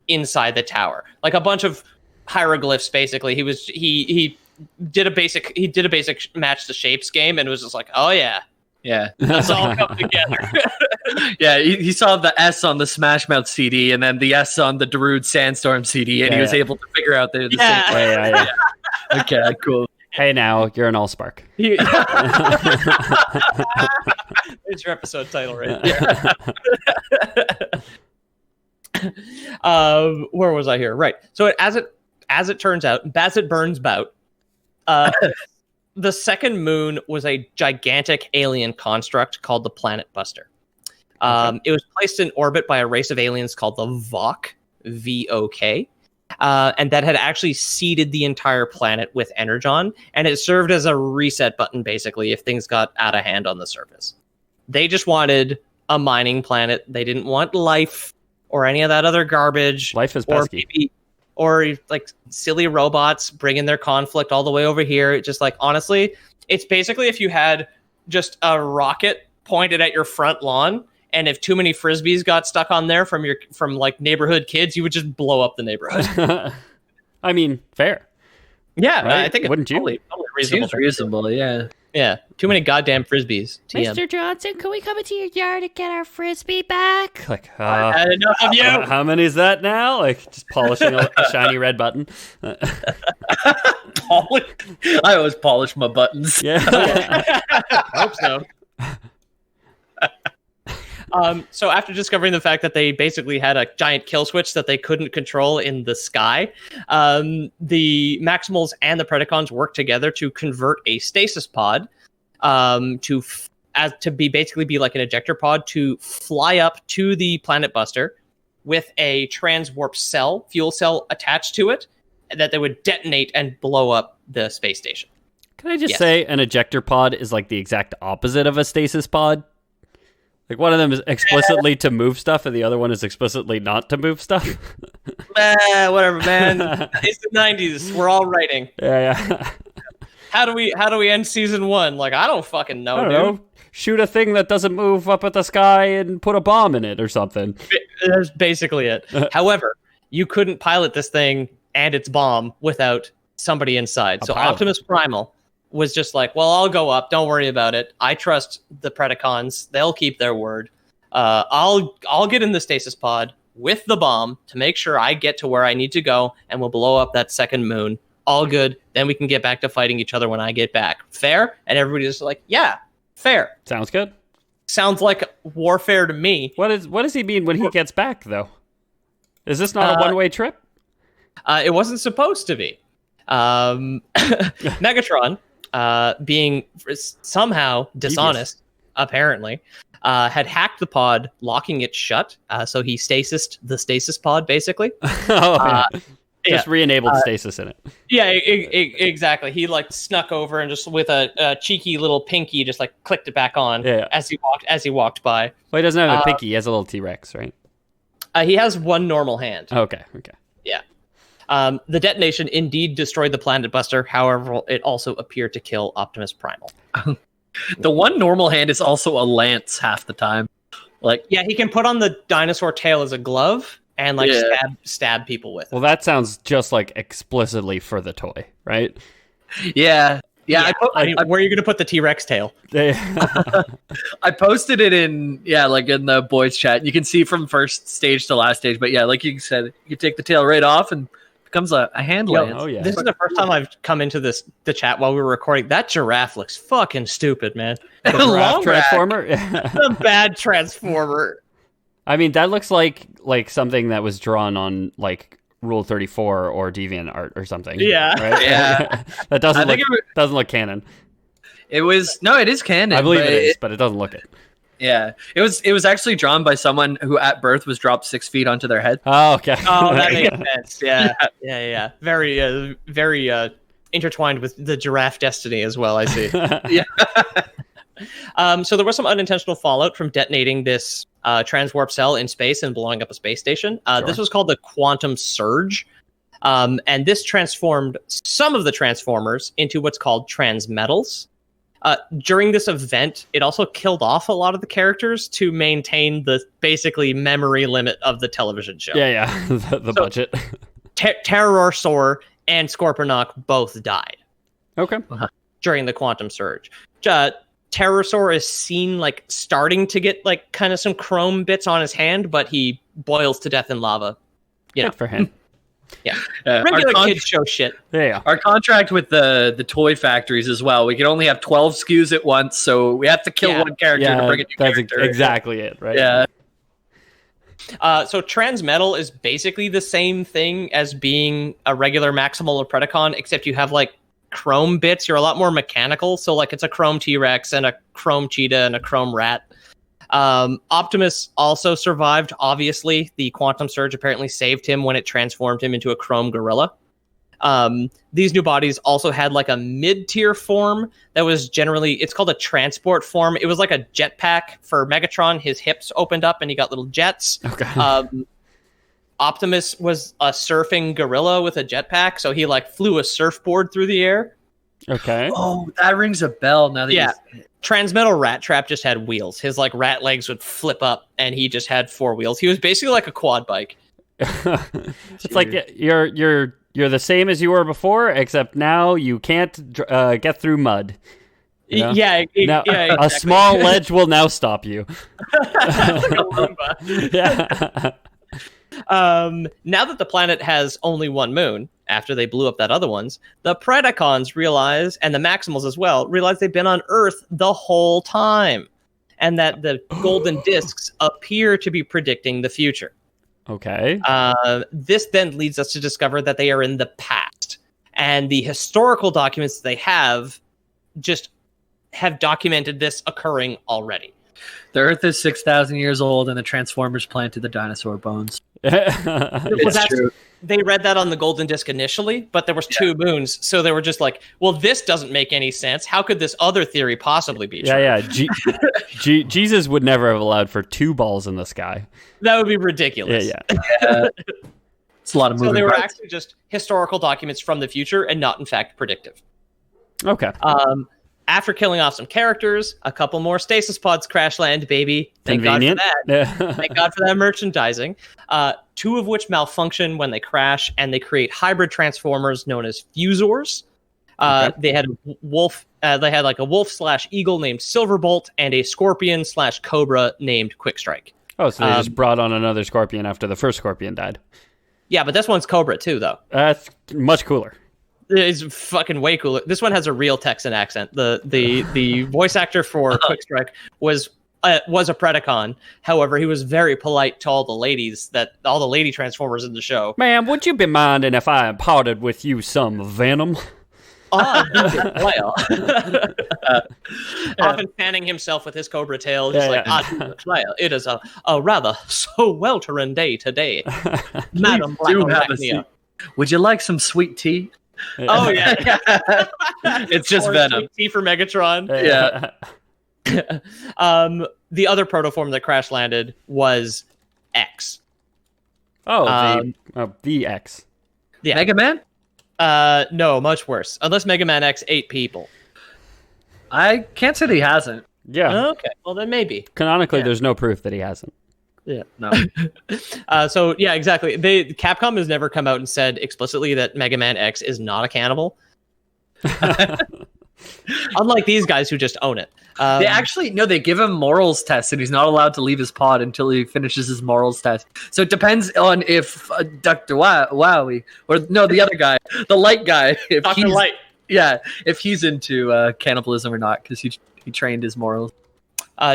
inside the tower, like a bunch of hieroglyphs. Basically, he did a basic match the shapes game, and was just like, oh yeah. Yeah, that's all come together. Yeah, he saw the S on the Smash Mouth CD and then the S on the Darude Sandstorm CD, and he was able to figure out they're the same way. Yeah. Okay, cool. Hey, now you're an Allspark. There's your episode title right there. Where was I here? Right. So as it turns out, Bassett Burns Bout. The second moon was a gigantic alien construct called the Planet Buster. It was placed in orbit by a race of aliens called the VOK, V-O-K, and that had actually seeded the entire planet with energon, and it served as a reset button, basically, if things got out of hand on the surface. They just wanted a mining planet. They didn't want life or any of that other garbage. Life is pesky. Or like silly robots bringing their conflict all the way over here. Just like, honestly, it's basically if you had just a rocket pointed at your front lawn, and if too many frisbees got stuck on there from like neighborhood kids, you would just blow up the neighborhood. I mean, fair. Yeah, right? I think wouldn't it's totally reasonable. Seems reasonable, yeah. Yeah, too many goddamn frisbees. TM. Mr. Johnson, can we come into your yard and get our frisbee back? Like, I had enough of you. How many is that now? Like, just polishing a shiny red button. I always polish my buttons. Yeah. I hope so. So after discovering the fact that they basically had a giant kill switch that they couldn't control in the sky, the Maximals and the Predacons worked together to convert a stasis pod to be like an ejector pod to fly up to the Planet Buster with a transwarp fuel cell attached to it, that they would detonate and blow up the space station. Can I just say an ejector pod is like the exact opposite of a stasis pod? Like, one of them is explicitly to move stuff, and the other one is explicitly not to move stuff. Whatever, man. It's the 90s. We're all writing. Yeah. How do we end season 1? Like, I don't fucking know, I don't know. Shoot a thing that doesn't move up at the sky and put a bomb in it or something. That's basically it. However, you couldn't pilot this thing and its bomb without somebody inside. So Optimus Primal was just like, well, I'll go up. Don't worry about it. I trust the Predacons. They'll keep their word. I'll get in the stasis pod with the bomb to make sure I get to where I need to go, and we'll blow up that second moon. All good. Then we can get back to fighting each other when I get back. Fair? And everybody's like, yeah, fair. Sounds good. Sounds like warfare to me. What does he mean when he gets back, though? Is this not a one-way trip? It wasn't supposed to be. Megatron, being somehow dishonest, apparently, had hacked the pod, locking it shut. So he stasised the stasis pod, basically. Just re-enabled stasis in it. Yeah, exactly. He like snuck over and just with a cheeky little pinky, just like clicked it back on as he walked by. Well, he doesn't have a pinky. He has a little T-Rex, right? He has one normal hand. Okay. Yeah. The detonation indeed destroyed the Planet Buster. However, it also appeared to kill Optimus Primal. The one normal hand is also a lance half the time. Like, yeah, he can put on the dinosaur tail as a glove and like stab people with it. Well, that sounds just like explicitly for the toy, right? Yeah. Where are you going to put the T-Rex tail? I posted it in the boys chat. You can see from first stage to last stage, but yeah, like you said, you take the tail right off and it becomes a hand lance. Oh yeah. This is the first time I've come into the chat while we were recording. That giraffe looks fucking stupid, man. The giraffe transformer. The bad transformer. I mean, that looks like something that was drawn on like Rule 34 or DeviantArt or something. Yeah. Right? Yeah. That doesn't look canon. It is canon. I believe it is, but it doesn't look it. Yeah. It was actually drawn by someone who at birth was dropped 6 feet onto their head. Oh, okay. Oh, that makes sense. Yeah. Very, very intertwined with the giraffe destiny as well, I see. Yeah. So there was some unintentional fallout from detonating this transwarp cell in space and blowing up a space station. Sure. This was called the quantum surge. And this transformed some of the transformers into what's called transmetals. During this event, it also killed off a lot of the characters to maintain the basically memory limit of the television show. Yeah. the budget. Terrorsaur and Scorponok both died. Okay. During the quantum surge. Terrorsaur is seen like starting to get like kind of some chrome bits on his hand, but he boils to death in lava. Good for him. Yeah. Regular kids show shit. Yeah. Our contract with the toy factories as well. We can only have 12 SKUs at once, so we have to kill one character to bring a new character. That's exactly it, right? Yeah. So Transmetal is basically the same thing as being a regular Maximal or Predacon, except you have like chrome bits. You're a lot more mechanical. So like it's a chrome T-Rex and a chrome cheetah and a chrome rat. Optimus also survived. Obviously, the quantum surge apparently saved him when it transformed him into a chrome gorilla. These new bodies also had like a mid-tier form that was it's called a transport form. It was like a jetpack for Megatron. His hips opened up and he got little jets. Okay. Optimus was a surfing gorilla with a jetpack, so he like flew a surfboard through the air. Okay. Oh, that rings a bell now that Transmetal Rat Trap just had wheels. His like rat legs would flip up and he just had 4 wheels. He was basically like a quad bike. It's like you're the same as you were before, except now you can't get through mud. You know? Exactly. A small ledge will now stop you. Yeah. Now that the planet has only one moon, after they blew up that other ones, the Predacons realize, and the Maximals as well, realize they've been on Earth the whole time, and that the golden discs appear to be predicting the future. Okay. This then leads us to discover that they are in the past, and the historical documents they have just have documented this occurring already. The Earth is 6,000 years old, and the Transformers planted the dinosaur bones. It's true. They read that on the golden disc initially, but there was 2 moons, so they were just like, well, this doesn't make any sense. How could this other theory possibly be true? Yeah. Jesus would never have allowed for 2 balls in the sky. That would be ridiculous. Yeah. It's a lot of moving So they were parts. actually just historical documents from the future and not, in fact, predictive. Okay. After killing off some characters, a couple more stasis pods crash land, baby. Thank Convenient. God for that. Thank God for that merchandising. 2 of which malfunction when they crash, and they create hybrid transformers known as fusors. They had a wolf. They had like a wolf/eagle named Silverbolt and a scorpion/cobra named Quickstrike. Oh, so they just brought on another scorpion after the first scorpion died. Yeah, but this one's Cobra too, though. That's much cooler. It's fucking way cooler. This one has a real Texan accent. The voice actor for Quickstrike was a Predacon. However, he was very polite to all the lady Transformers in the show. Ma'am, would you be minding if I imparted with you some venom? Often fanning himself with his cobra tail, just it is a rather sweltering day today. Madam Black. Would you like some sweet tea? Oh yeah. It's just venom. Tea for Megatron. Yeah. The other protoform that crash landed was X. the X. Yeah. Mega Man? No, much worse. Unless Mega Man X ate people. I can't say that he hasn't. Yeah. Okay, well then maybe. Canonically, there's no proof that he hasn't. Yeah. No. So yeah, exactly. Capcom has never come out and said explicitly that Mega Man X is not a cannibal. Unlike these guys who just own it. They give him morals tests, and he's not allowed to leave his pod until he finishes his morals test. So it depends on if Dr. Wowie, or no, the other guy, the light guy, if Dr. Light. Yeah, if he's into cannibalism or not, because he trained his morals.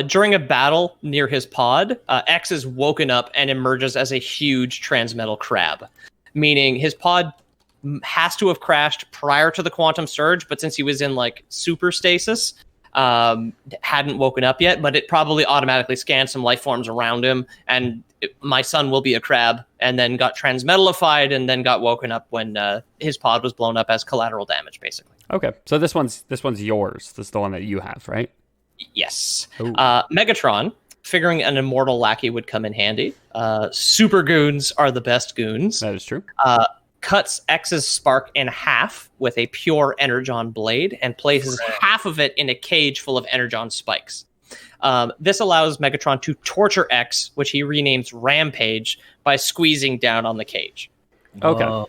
During a battle near his pod, X is woken up and emerges as a huge transmetal crab, meaning his pod has to have crashed prior to the quantum surge, but since he was in like super stasis, hadn't woken up yet, but it probably automatically scanned some life forms around him, and my son will be a crab, and then got transmetalified and then got woken up when his pod was blown up as collateral damage, basically. Okay, so this one's yours. This is the one that you have, right? Yes. Megatron, figuring an immortal lackey would come in handy. Super goons are the best goons. That is true. Cuts X's spark in half with a pure energon blade and places half of it in a cage full of energon spikes. This allows Megatron to torture X, which he renames Rampage, by squeezing down on the cage. Okay.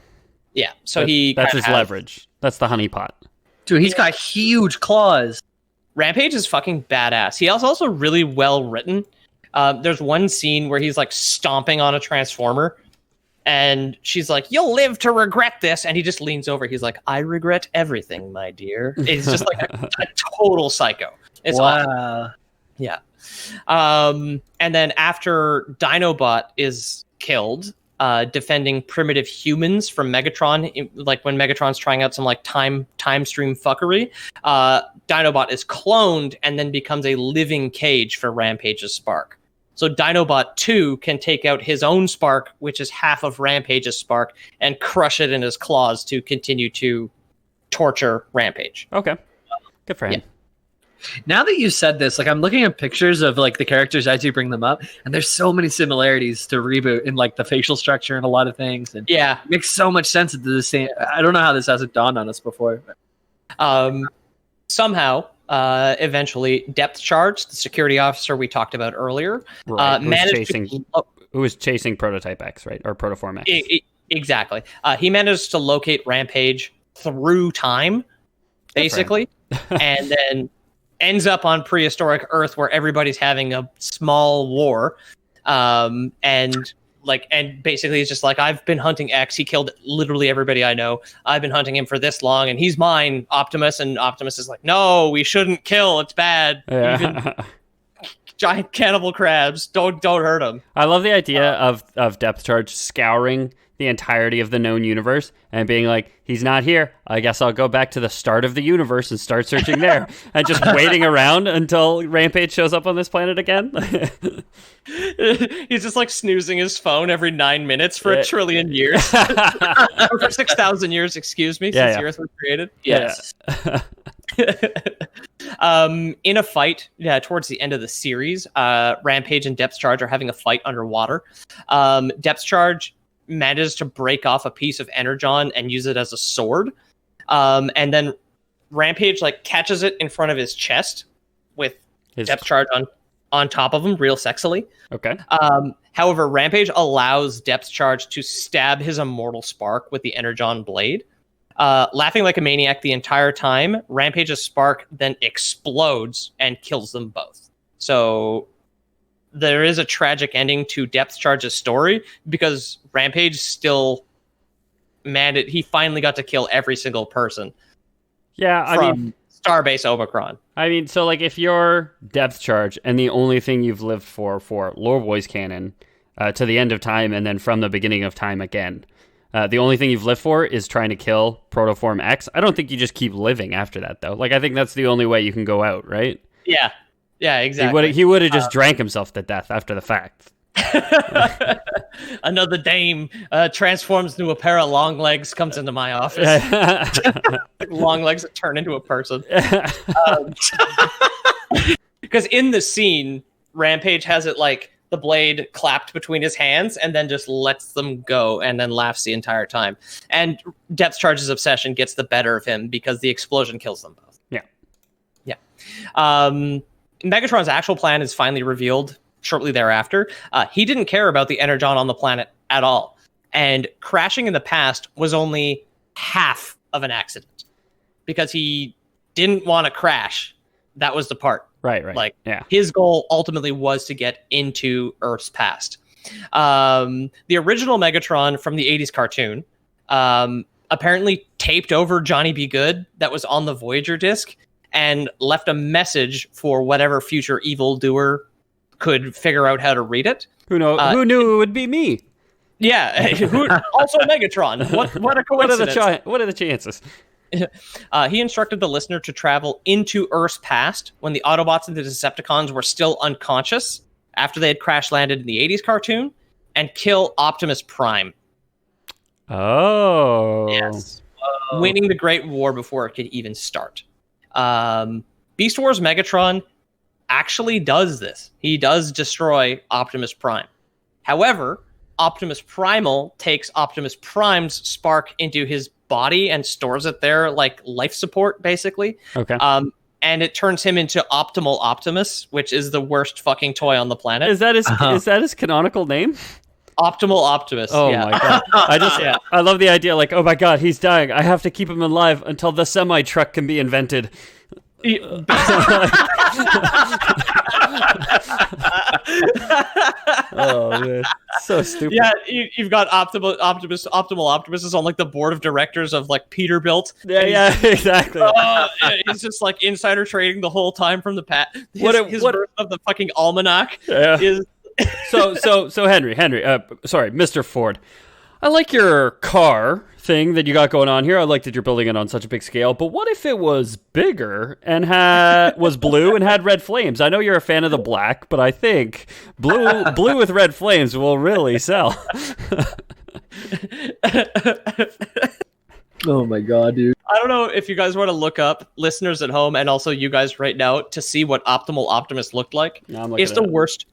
Yeah, so that's his leverage. That's the honeypot. Dude, he's got huge claws. Rampage is fucking badass. He is also really well written. There's one scene where he's like stomping on a transformer, and she's like, "You'll live to regret this." And he just leans over. He's like, "I regret everything, my dear." It's just like a total psycho. It's awesome. Yeah. And then after Dinobot is killed, defending primitive humans from Megatron, like when Megatron's trying out some like time stream fuckery, Dinobot is cloned and then becomes a living cage for Rampage's spark. So Dinobot 2 can take out his own spark, which is half of Rampage's spark, and crush it in his claws to continue to torture Rampage. Okay. Good for him. Yeah. Now that you said this, like I'm looking at pictures of like the characters as you bring them up, and there's so many similarities to Reboot in like the facial structure and a lot of things. And yeah, it makes so much sense to the same. I don't know how this hasn't dawned on us before. Somehow, eventually, Depth Charge, the security officer we talked about earlier, managed who was chasing Prototype X, right, or Protoform X? Exactly. He managed to locate Rampage through time, basically, and then ends up on prehistoric Earth where everybody's having a small war, and basically it's just like, I've been hunting X. He killed literally everybody I know. I've been hunting him for this long, and he's mine, Optimus. And Optimus is like, no, we shouldn't kill. It's bad. Yeah. Even giant cannibal crabs. Don't hurt him. I love the idea of Depth Charge scouring the entirety of the known universe and being like, he's not here. I guess I'll go back to the start of the universe and start searching there, and just waiting around until Rampage shows up on this planet again. He's just like snoozing his phone every 9 minutes for a trillion years. Or for 6,000 years, excuse me, since the Earth was created. Yes. In a fight, towards the end of the series, Rampage and Depth Charge are having a fight underwater. Depth Charge manages to break off a piece of energon and use it as a sword. And then Rampage like catches it in front of his chest with Depth Charge on top of him real sexily. Okay. However, Rampage allows Depth Charge to stab his immortal spark with the energon blade. Laughing like a maniac the entire time, Rampage's spark then explodes and kills them both. So there is a tragic ending to Depth Charge's story because Rampage still he finally got to kill every single person. Yeah, I mean, Starbase Omicron. I mean, so like if you're Depth Charge and the only thing you've lived for Lore Boys canon to the end of time and then from the beginning of time again, the only thing you've lived for is trying to kill Protoform X. I don't think you just keep living after that, though. Like, I think that's the only way you can go out, right? Yeah. Yeah, exactly. He would have just drank himself to death after the fact. Another dame transforms into a pair of long legs, comes into my office. Long legs that turn into a person. Because in the scene, Rampage has it like the blade clapped between his hands and then just lets them go and then laughs the entire time. And Depth Charge's obsession gets the better of him because the explosion kills them both. Yeah. Megatron's actual plan is finally revealed shortly thereafter. He didn't care about the energon on the planet at all. And crashing in the past was only half of an accident because he didn't want to crash. That was the part. Right. Like, his goal ultimately was to get into Earth's past. The original Megatron from the 80s cartoon apparently taped over Johnny Be Good that was on the Voyager disc and left a message for whatever future evildoer could figure out how to read it. Who knew it would be me? Yeah, also Megatron. What a coincidence. What are the chances? He instructed the listener to travel into Earth's past when the Autobots and the Decepticons were still unconscious after they had crash landed in the 80s cartoon and kill Optimus Prime. Oh. Yes. Winning the Great War before it could even start. Beast Wars Megatron actually does this. He does destroy Optimus Prime. However, Optimus Primal takes Optimus Prime's spark into his body and stores it there like life support, basically. Okay. And it turns him into Optimal Optimus, which is the worst fucking toy on the planet. Is that his canonical name? Optimal Optimus. Oh my god! I love the idea. Like, oh my god, he's dying. I have to keep him alive until the semi truck can be invented. Oh man, so stupid. Yeah, you've got Optimal Optimus is on like the board of directors of like Peterbilt. Yeah, exactly. He's just like insider trading the whole time from the his version of the fucking almanac is. So Henry, sorry, Mr. Ford. I like your car thing that you got going on here. I like that you're building it on such a big scale. But what if it was bigger and was blue and had red flames? I know you're a fan of the black, but I think blue with red flames will really sell. Oh my god, dude. I don't know if you guys want to look up, listeners at home, and also you guys right now, to see what Optimal Optimus looked like. No, it's the worst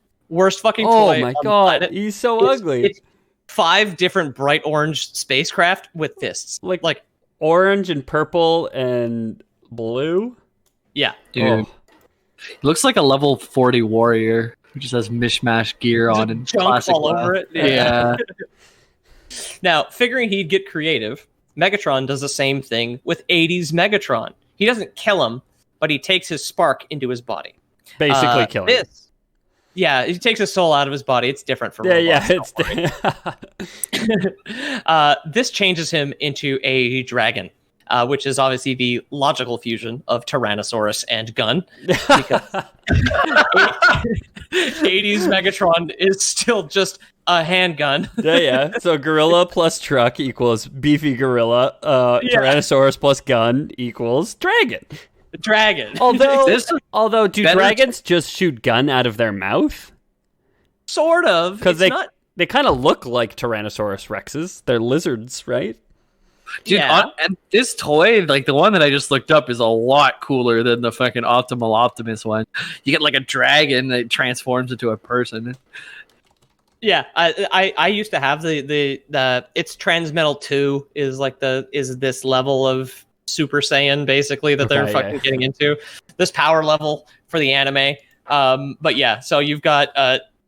fucking toy. Oh my god, he's so ugly. It's 5 different bright orange spacecraft with fists. Like orange and purple and blue? Yeah. Dude. He looks like a level 40 warrior who just has mishmash gear on and junk all over it. Yeah. Now, figuring he'd get creative, Megatron does the same thing with 80s Megatron. He doesn't kill him, but he takes his spark into his body. Basically killing him. Yeah, he takes his soul out of his body. It's different from robots. This changes him into a dragon, which is obviously the logical fusion of Tyrannosaurus and gun. Because 80s Megatron is still just a handgun. Yeah. So gorilla plus truck equals beefy gorilla. Tyrannosaurus plus gun equals dragon. Although do dragons just shoot gun out of their mouth? Sort of. Because they kind of look like Tyrannosaurus Rexes. They're lizards, right? Dude, and this toy, like the one that I just looked up, is a lot cooler than the fucking Optimal Optimus one. You get like a dragon that transforms into a person. Yeah, I used to have the it's Transmetal 2 is this level of Super Saiyan, basically, that they're getting into. This power level for the anime. But yeah, so you've got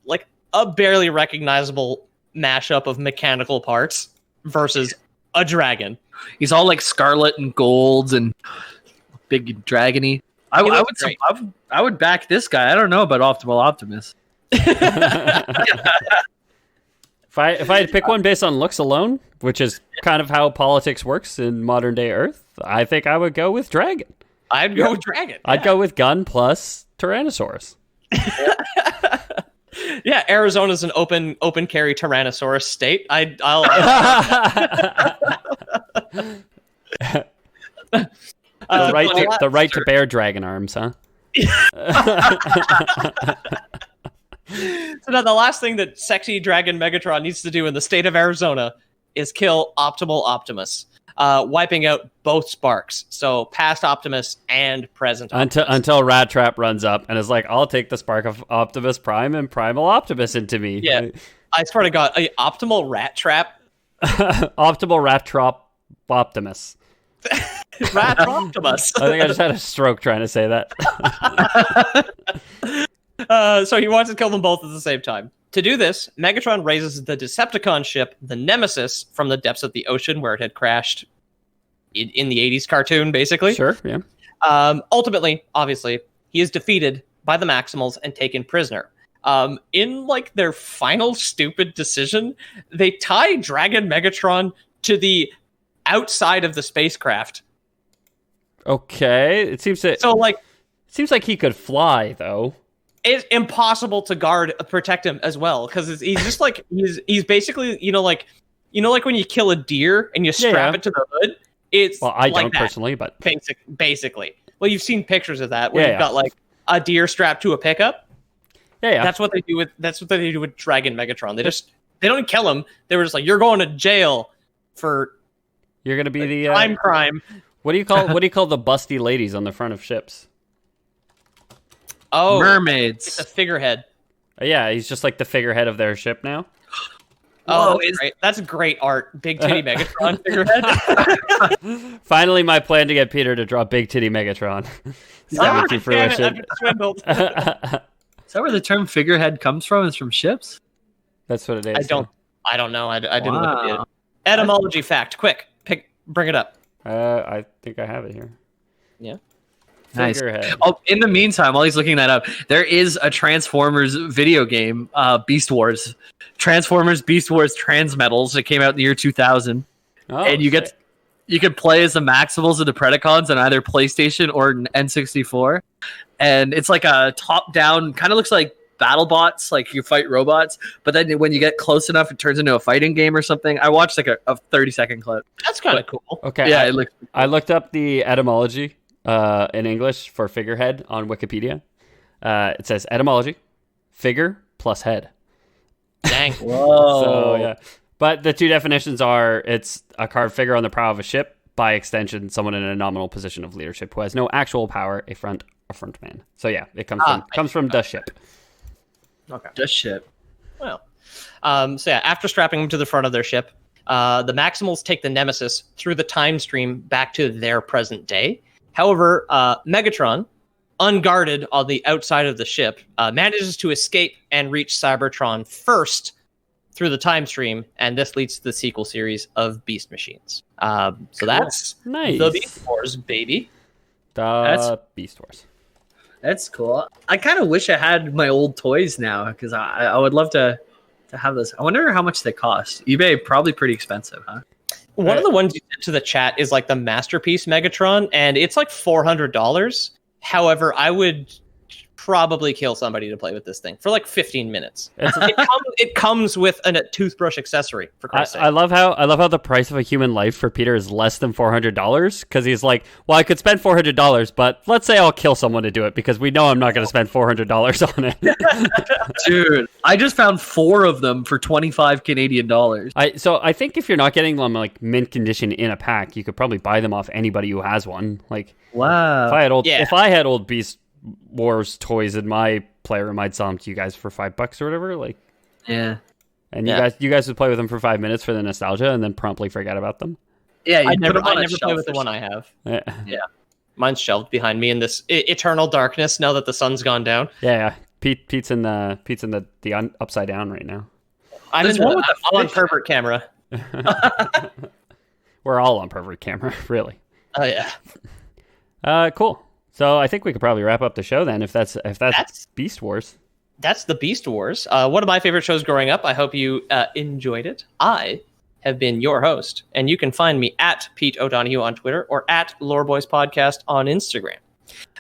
like a barely recognizable mashup of mechanical parts versus a dragon. He's all like scarlet and golds and big dragony. I would back this guy. I don't know about Optimal Optimus. If I had to pick one based on looks alone, which is kind of how politics works in modern day Earth, I think I would go with dragon. I'd go with dragon. I'd go with gun plus Tyrannosaurus. Yeah, Arizona's an open carry Tyrannosaurus state. I'll the right to bear dragon arms, huh? So now the last thing that sexy dragon Megatron needs to do in the state of Arizona is kill Optimal Optimus. wiping out both sparks. So past Optimus and present Optimus. Until Rat Trap runs up and is like, I'll take the spark of Optimus Prime and Primal Optimus into me. Yeah. I swear to God, optimal Rat Trap. Optimal Rat Trap Optimus. Rat Optimus. I think I just had a stroke trying to say that. So he wants to kill them both at the same time. To do this, Megatron raises the Decepticon ship, the Nemesis, from the depths of the ocean where it had crashed in the 80s cartoon, basically. Sure, yeah. Ultimately, obviously, he is defeated by the Maximals and taken prisoner. In like their final stupid decision, they tie Dragon Megatron to the outside of the spacecraft. Okay, it seems like he could fly though. It's impossible to protect him as well because he's just like he's basically like when you kill a deer and you strap it to the hood. It's I like don't that, personally, but basically. Well, you've seen pictures of that where you've got like a deer strapped to a pickup. Yeah. That's what they do with Dragon Megatron. They don't kill him. They were just like, you're going to jail for. You're gonna be the crime. What do you call the busty ladies on the front of ships? Oh, mermaids. It's a figurehead. Yeah, he's just like the figurehead of their ship now. Oh, that's great art. Big titty Megatron figurehead. Finally, my plan to get Peter to draw big titty Megatron. Coming to fruition. Swindled. Is that where the term figurehead comes from? Is from ships? That's what it is. I don't know. I didn't look at it. Etymology fact. Quick. Bring it up. I think I have it here. Yeah. Nice. Figurehead. Oh, in the meantime, while he's looking that up, there is a Transformers video game, Beast Wars. Transformers Beast Wars Transmetals. It came out in the year 2000. And you could play as the Maximals and the Predacons on either PlayStation or N64. And it's like a top-down, kind of looks like BattleBots, like you fight robots, but then when you get close enough, it turns into a fighting game or something. I watched like a 30-second clip. That's kind of cool. Okay. Yeah, I looked up the etymology in English for figurehead on Wikipedia. It says etymology, figure plus head. Dang. Whoa. So, yeah. But the two definitions are it's a carved figure on the prow of a ship, by extension, someone in a nominal position of leadership who has no actual power, a front man. So yeah, it comes from the ship. Okay. Just ship. Well, so yeah, after strapping them to the front of their ship, the Maximals take the Nemesis through the time stream back to their present day. However, Megatron, unguarded on the outside of the ship, manages to escape and reach Cybertron first through the time stream, and this leads to the sequel series of Beast Machines. So cool. That's nice. The Beast Wars, baby. That's Beast Wars. That's cool. I kind of wish I had my old toys now because I would love to have this. I wonder how much they cost. eBay probably pretty expensive, huh? One of the ones you sent to the chat is like the Masterpiece Megatron, and it's like $400. However, I would probably kill somebody to play with this thing for like 15 minutes. It comes with a toothbrush accessory, for Christ's sake. I love how the price of a human life for Peter is less than $400 because he's like, well, I could spend $400, but let's say I'll kill someone to do it because we know I'm not going to spend $400 on it. Dude, I just found 4 of them for 25 Canadian dollars. So I think if you're not getting them like mint condition in a pack, you could probably buy them off anybody who has one. Like, wow. If I had old Beast Wars toys in my playroom, I'd sell them to you guys for $5 or whatever. Like, yeah. And you guys would play with them for 5 minutes for the nostalgia, and then promptly forget about them. Yeah, I never play with the one I have. Yeah. Mine's shelved behind me in this eternal darkness now that the sun's gone down. Yeah. Pete's in the upside down right now. I'm on pervert camera. We're all on pervert camera, really. Oh yeah. Cool. So I think we could probably wrap up the show then if that's Beast Wars. That's the Beast Wars. One of my favorite shows growing up. I hope you enjoyed it. I have been your host, and you can find me at Pete O'Donohue on Twitter or at Loreboys Podcast on Instagram.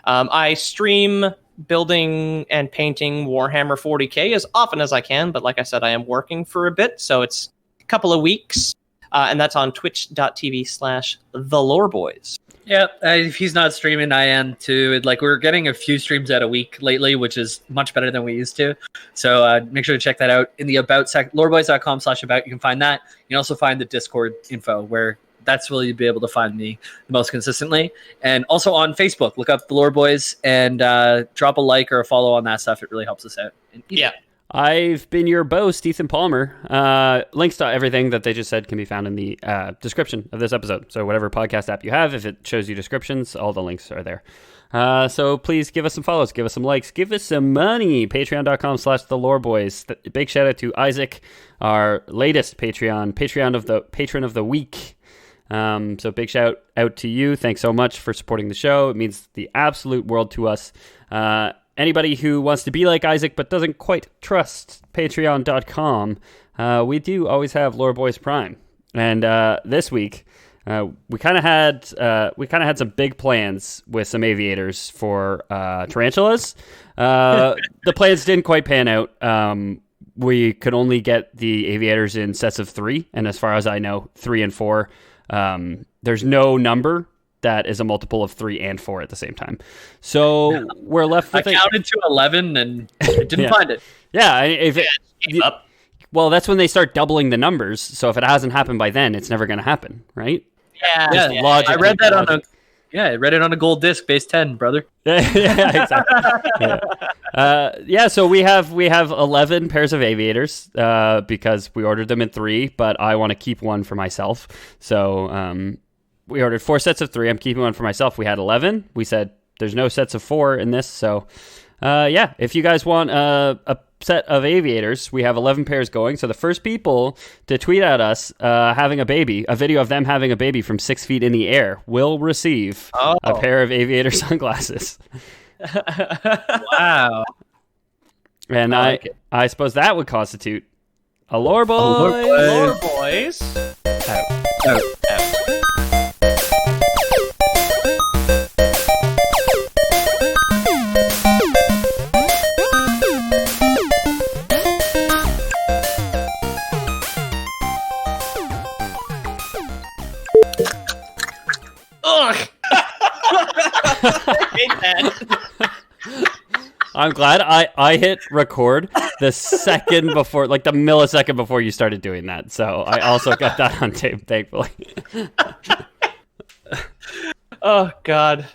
I stream building and painting Warhammer 40k as often as I can, but like I said, I am working for a bit, so it's a couple of weeks, and that's on twitch.tv/theloreboys. Yeah, if he's not streaming, I am too. We're getting a few streams out a week lately, which is much better than we used to. So make sure to check that out in the about section, loreboys.com/about. You can find that. You can also find the Discord info where That's where you'll be able to find me the most consistently. And also on Facebook, look up the Lore Boys and drop a like or a follow on that stuff. It really helps us out. Yeah. I've been your boast, Ethan Palmer. Links to everything that they just said can be found in the description of this episode. So whatever podcast app you have, if it shows you descriptions, all the links are there. So please give us some follows, give us some likes, give us some money. Patreon.com/theloreboys. Big shout out to Isaac, our latest patron of the week. So big shout out to you. Thanks so much for supporting the show. It means the absolute world to us. Anybody who wants to be like Isaac but doesn't quite trust patreon.com, we do always have Lore Boys Prime. And this week, we kind of had some big plans with some aviators for tarantulas. The plans didn't quite pan out. We could only get the aviators in sets of 3, and as far as I know, 3 and 4. There's no number that is a multiple of 3 and 4 at the same time. So we're left with... I counted to 11 and didn't find it. Yeah. Well, that's when they start doubling the numbers. So if it hasn't happened by then, it's never going to happen, right? Yeah. Logic, I read that I read it on a gold disc, base 10, brother. Yeah, exactly. So we have 11 pairs of aviators because we ordered them in 3, but I want to keep one for myself. So we ordered 4 sets of 3. I'm keeping one for myself. We had 11. We said there's no sets of 4 in this. So if you guys want a set of aviators, we have 11 pairs going. So the first people to tweet at us having a baby, a video of them having a baby from 6 feet in the air, will receive a pair of aviator sunglasses. Wow. And I suppose that would constitute a Lore Boy. Lore Boys. Out. I hate that. I'm glad I hit record the second before, like the millisecond before you started doing that. So I also got that on tape, thankfully. Oh, God.